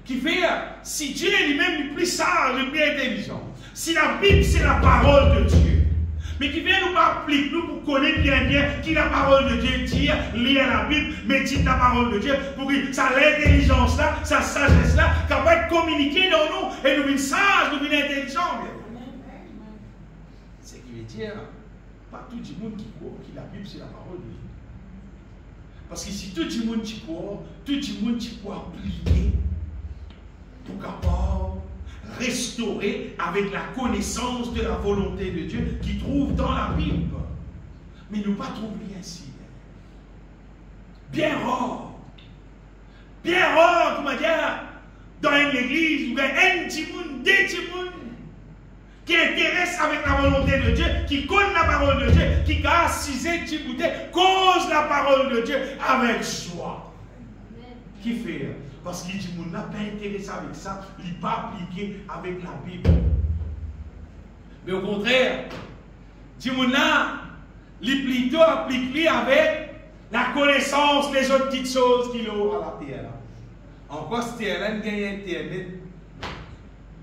Qui fait, si Dieu est lui-même le plus sage, le plus intelligent, si la Bible c'est la parole de Dieu, mais qui vient nous appliquer, nous pour connaître bien qui la parole de Dieu dit, lire la Bible, médite la parole de Dieu, pour que ça l'intelligence là, sa sagesse là, capable de communiquer dans nous, et nous venons sages, nous venons intelligents. C'est ce qui veut dire, pas tout le monde qui croit que la Bible c'est la parole de Dieu. Parce que si tout le monde qui croit, tout le monde qui croit appliquer, pour capable restaurer avec la connaissance de la volonté de Dieu qui trouve dans la Bible. Mais nous pas trouver ainsi. Bien rare. Bien rare, comment dire, dans une église, où il y a un petit monde, deux petits monde, qui intéresse avec la volonté de Dieu, qui connaît la parole de Dieu, qui a assisé, qui cause la parole de Dieu avec joie. Qui fait? Parce qu'il dit, mon n'a pas intéressé avec ça, il n'est pas appliqué avec la Bible. Mais au contraire, dit, mon n'a, il plutôt appliqué avec la connaissance des autres petites choses qu'il a à la terre. Encore, si terre là, il y a Internet.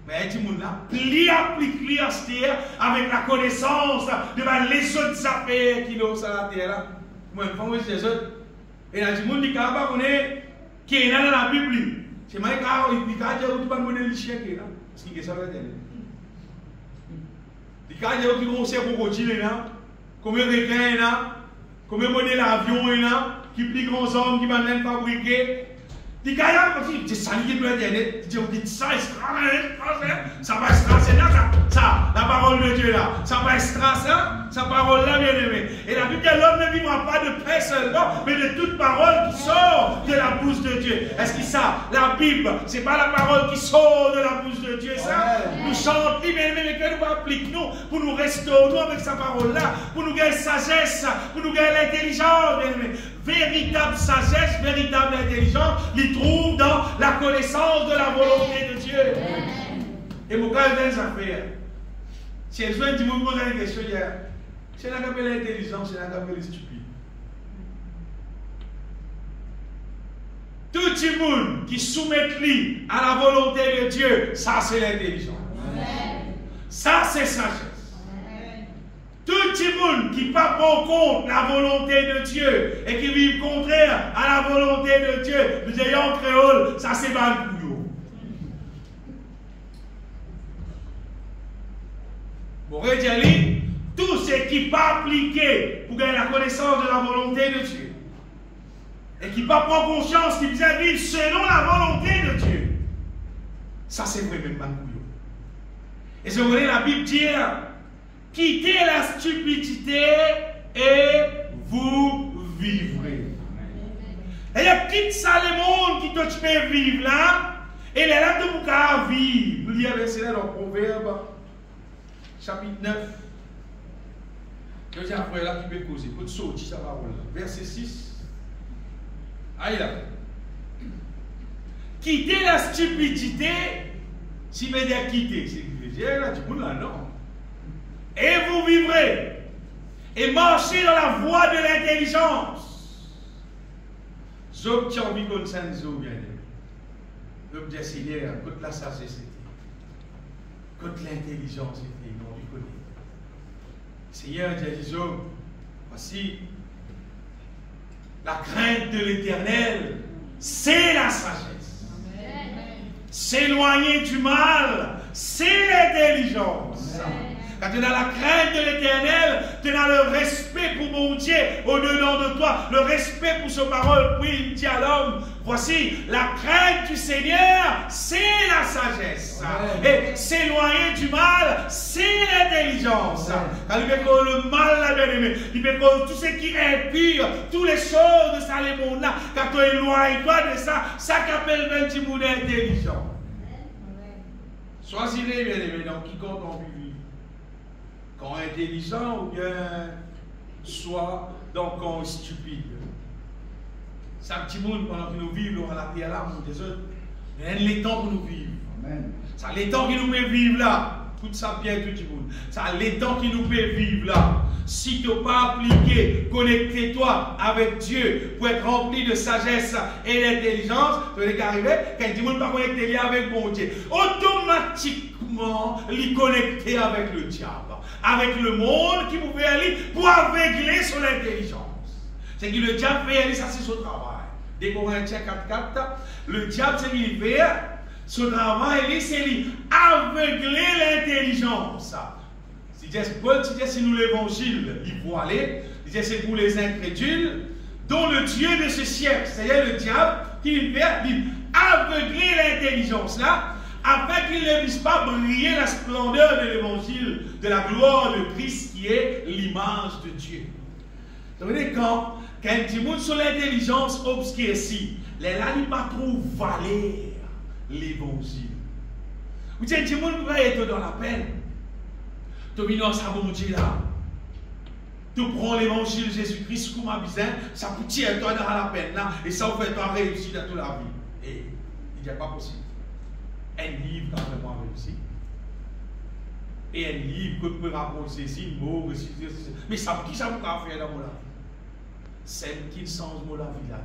Mais dit, mon n'a plus appliqué à cette terre avec la connaissance de les autres affaires qu'il a à la terre. Moi, je dis, les autres. Et là, dit, mon dit, qui est dans la Bible, c'est moi qui ai dit que tu vas me donner le chien qui est là. Parce qu'il est ça, il y a des gens qui conseillent pour continuer là. Combien de requins il y a, combien de modèles d'avions il y a, qui plus grands hommes qui vont même fabriquer. Il y a des gens qui disent Internet, ils disent ça, ça va extracer là, ça, la parole de Dieu là, ça va extracer sa parole là, bien aimé. Et la Bible dit l'homme ne vivra pas de pain seulement, mais de toute parole qui sort de la bouche de Dieu. Est-ce que ça, la Bible, c'est pas la parole qui sort de la bouche de Dieu, ça? Nous chantons, bien aimé, mais que nous appliquons pour nous restaurer avec sa parole là, pour nous gagner sagesse, pour nous gagner l'intelligence, bien aimé. Véritable sagesse, véritable intelligence, il trouve dans la connaissance de la volonté de Dieu. Et mon cas, j'ai des affaires. Si elle souhaite, dis-moi, poser une question hier. C'est là qu'on appelle l'intelligence, c'est là qu'on appelle le stupide. Tout le monde qui soumet lui à la volonté de Dieu, ça c'est l'intelligence. Ça c'est sagesse. Tout le monde qui ne prend pas en compte la volonté de Dieu et qui vit contraire à la volonté de Dieu, nous ayons en créole, ça c'est mal couillot. Pour redire, tout ce qui n'est pas appliqué pour gagner la connaissance de la volonté de Dieu et qui ne prend pas conscience qu'il vient vivre selon la volonté de Dieu, ça c'est vraiment mal couillot. Et je voulais la Bible dire, quittez la stupidité et vous vivrez. Et il y a quitte ça le monde qui te fait vivre là, et il est là de vous vivre. Nous lisons verset là dans Proverbe, chapitre 9. Je dis après là qui peut causer. Pour sortir sa parole. Verset 6. Aïe là. Quittez la stupidité. Si veut dire quitter, c'est que je là, du coup là, non. Et vous vivrez. Et marchez dans la voie de l'intelligence. Zob qui a envie qu'on s'en zob bien. Zob dit Seigneur, côté la sagesse, côté l'intelligence, on lui connaît. Seigneur dit Zob, voici la crainte de l'Éternel, c'est la sagesse. S'éloigner du mal, c'est l'intelligence. Quand tu as la crainte de l'Éternel, tu as le respect pour mon Dieu au-dedans de toi, le respect pour sa parole. Puis il dit à l'homme, voici, la crainte du Seigneur, c'est la sagesse. Et s'éloigner du mal, c'est l'intelligence. Quand il veut que le mal, là, bien aimé, il veut que tout ce qui est pire, toutes les choses de ça, les mondes là, quand tu éloignes-toi de ça, ça qu'appelle même du monde intelligent. Choisirez, bien aimé, dans quiconque en vie. Quand intelligent ou bien soit dans le camp stupide. Ça, petit monde, pendant que nous vivons à la terre là, nous des autres, il y a les temps que nous vivons. Amen. Ça, les temps qui nous peut vivre là, tout ça bien, tout le monde. Ça, les temps qui nous peut vivre là. Si tu n'as pas appliqué, connecté-toi avec Dieu pour être rempli de sagesse et d'intelligence, tu vas arriver, quand tu ne pas connecté avec mon Dieu, automatiquement, il connecter avec le diable. Avec le monde qui pouvait aller pour aveugler son intelligence. C'est que le diable fait aller, ça c'est son travail. Des Corinthiens 4.4, le diable c'est qu'il fait, son travail c'est aveugler l'intelligence. Paul disait c'est nous l'évangile, il faut aller, il disait c'est pour les incrédules, dont le Dieu de ce siècle, c'est-à-dire le diable, qui fait aveugler l'intelligence là, afin qu'il ne puisse pas briller la splendeur de l'évangile, de la gloire de Christ qui est l'image de Dieu. Vous voyez, quand un petit monde sur l'intelligence obscurcie, les là, il pas trop valer l'évangile. Vous dites, un petit monde pourrait être dans la peine. Tu viens dans sa bon Dieu là. Tu prends l'évangile de Jésus-Christ comme un bizarre, ça peut tirer toi dans la peine là, et ça vous fait toi réussir dans toute la vie. Et il n'y a pas possible. Un livre quand vraiment réussi. Et un livre que tu peux rapporter ceci, mot, mais ça, qui ça vous a fait dans mon la vie? Celle qui change mon la vie là.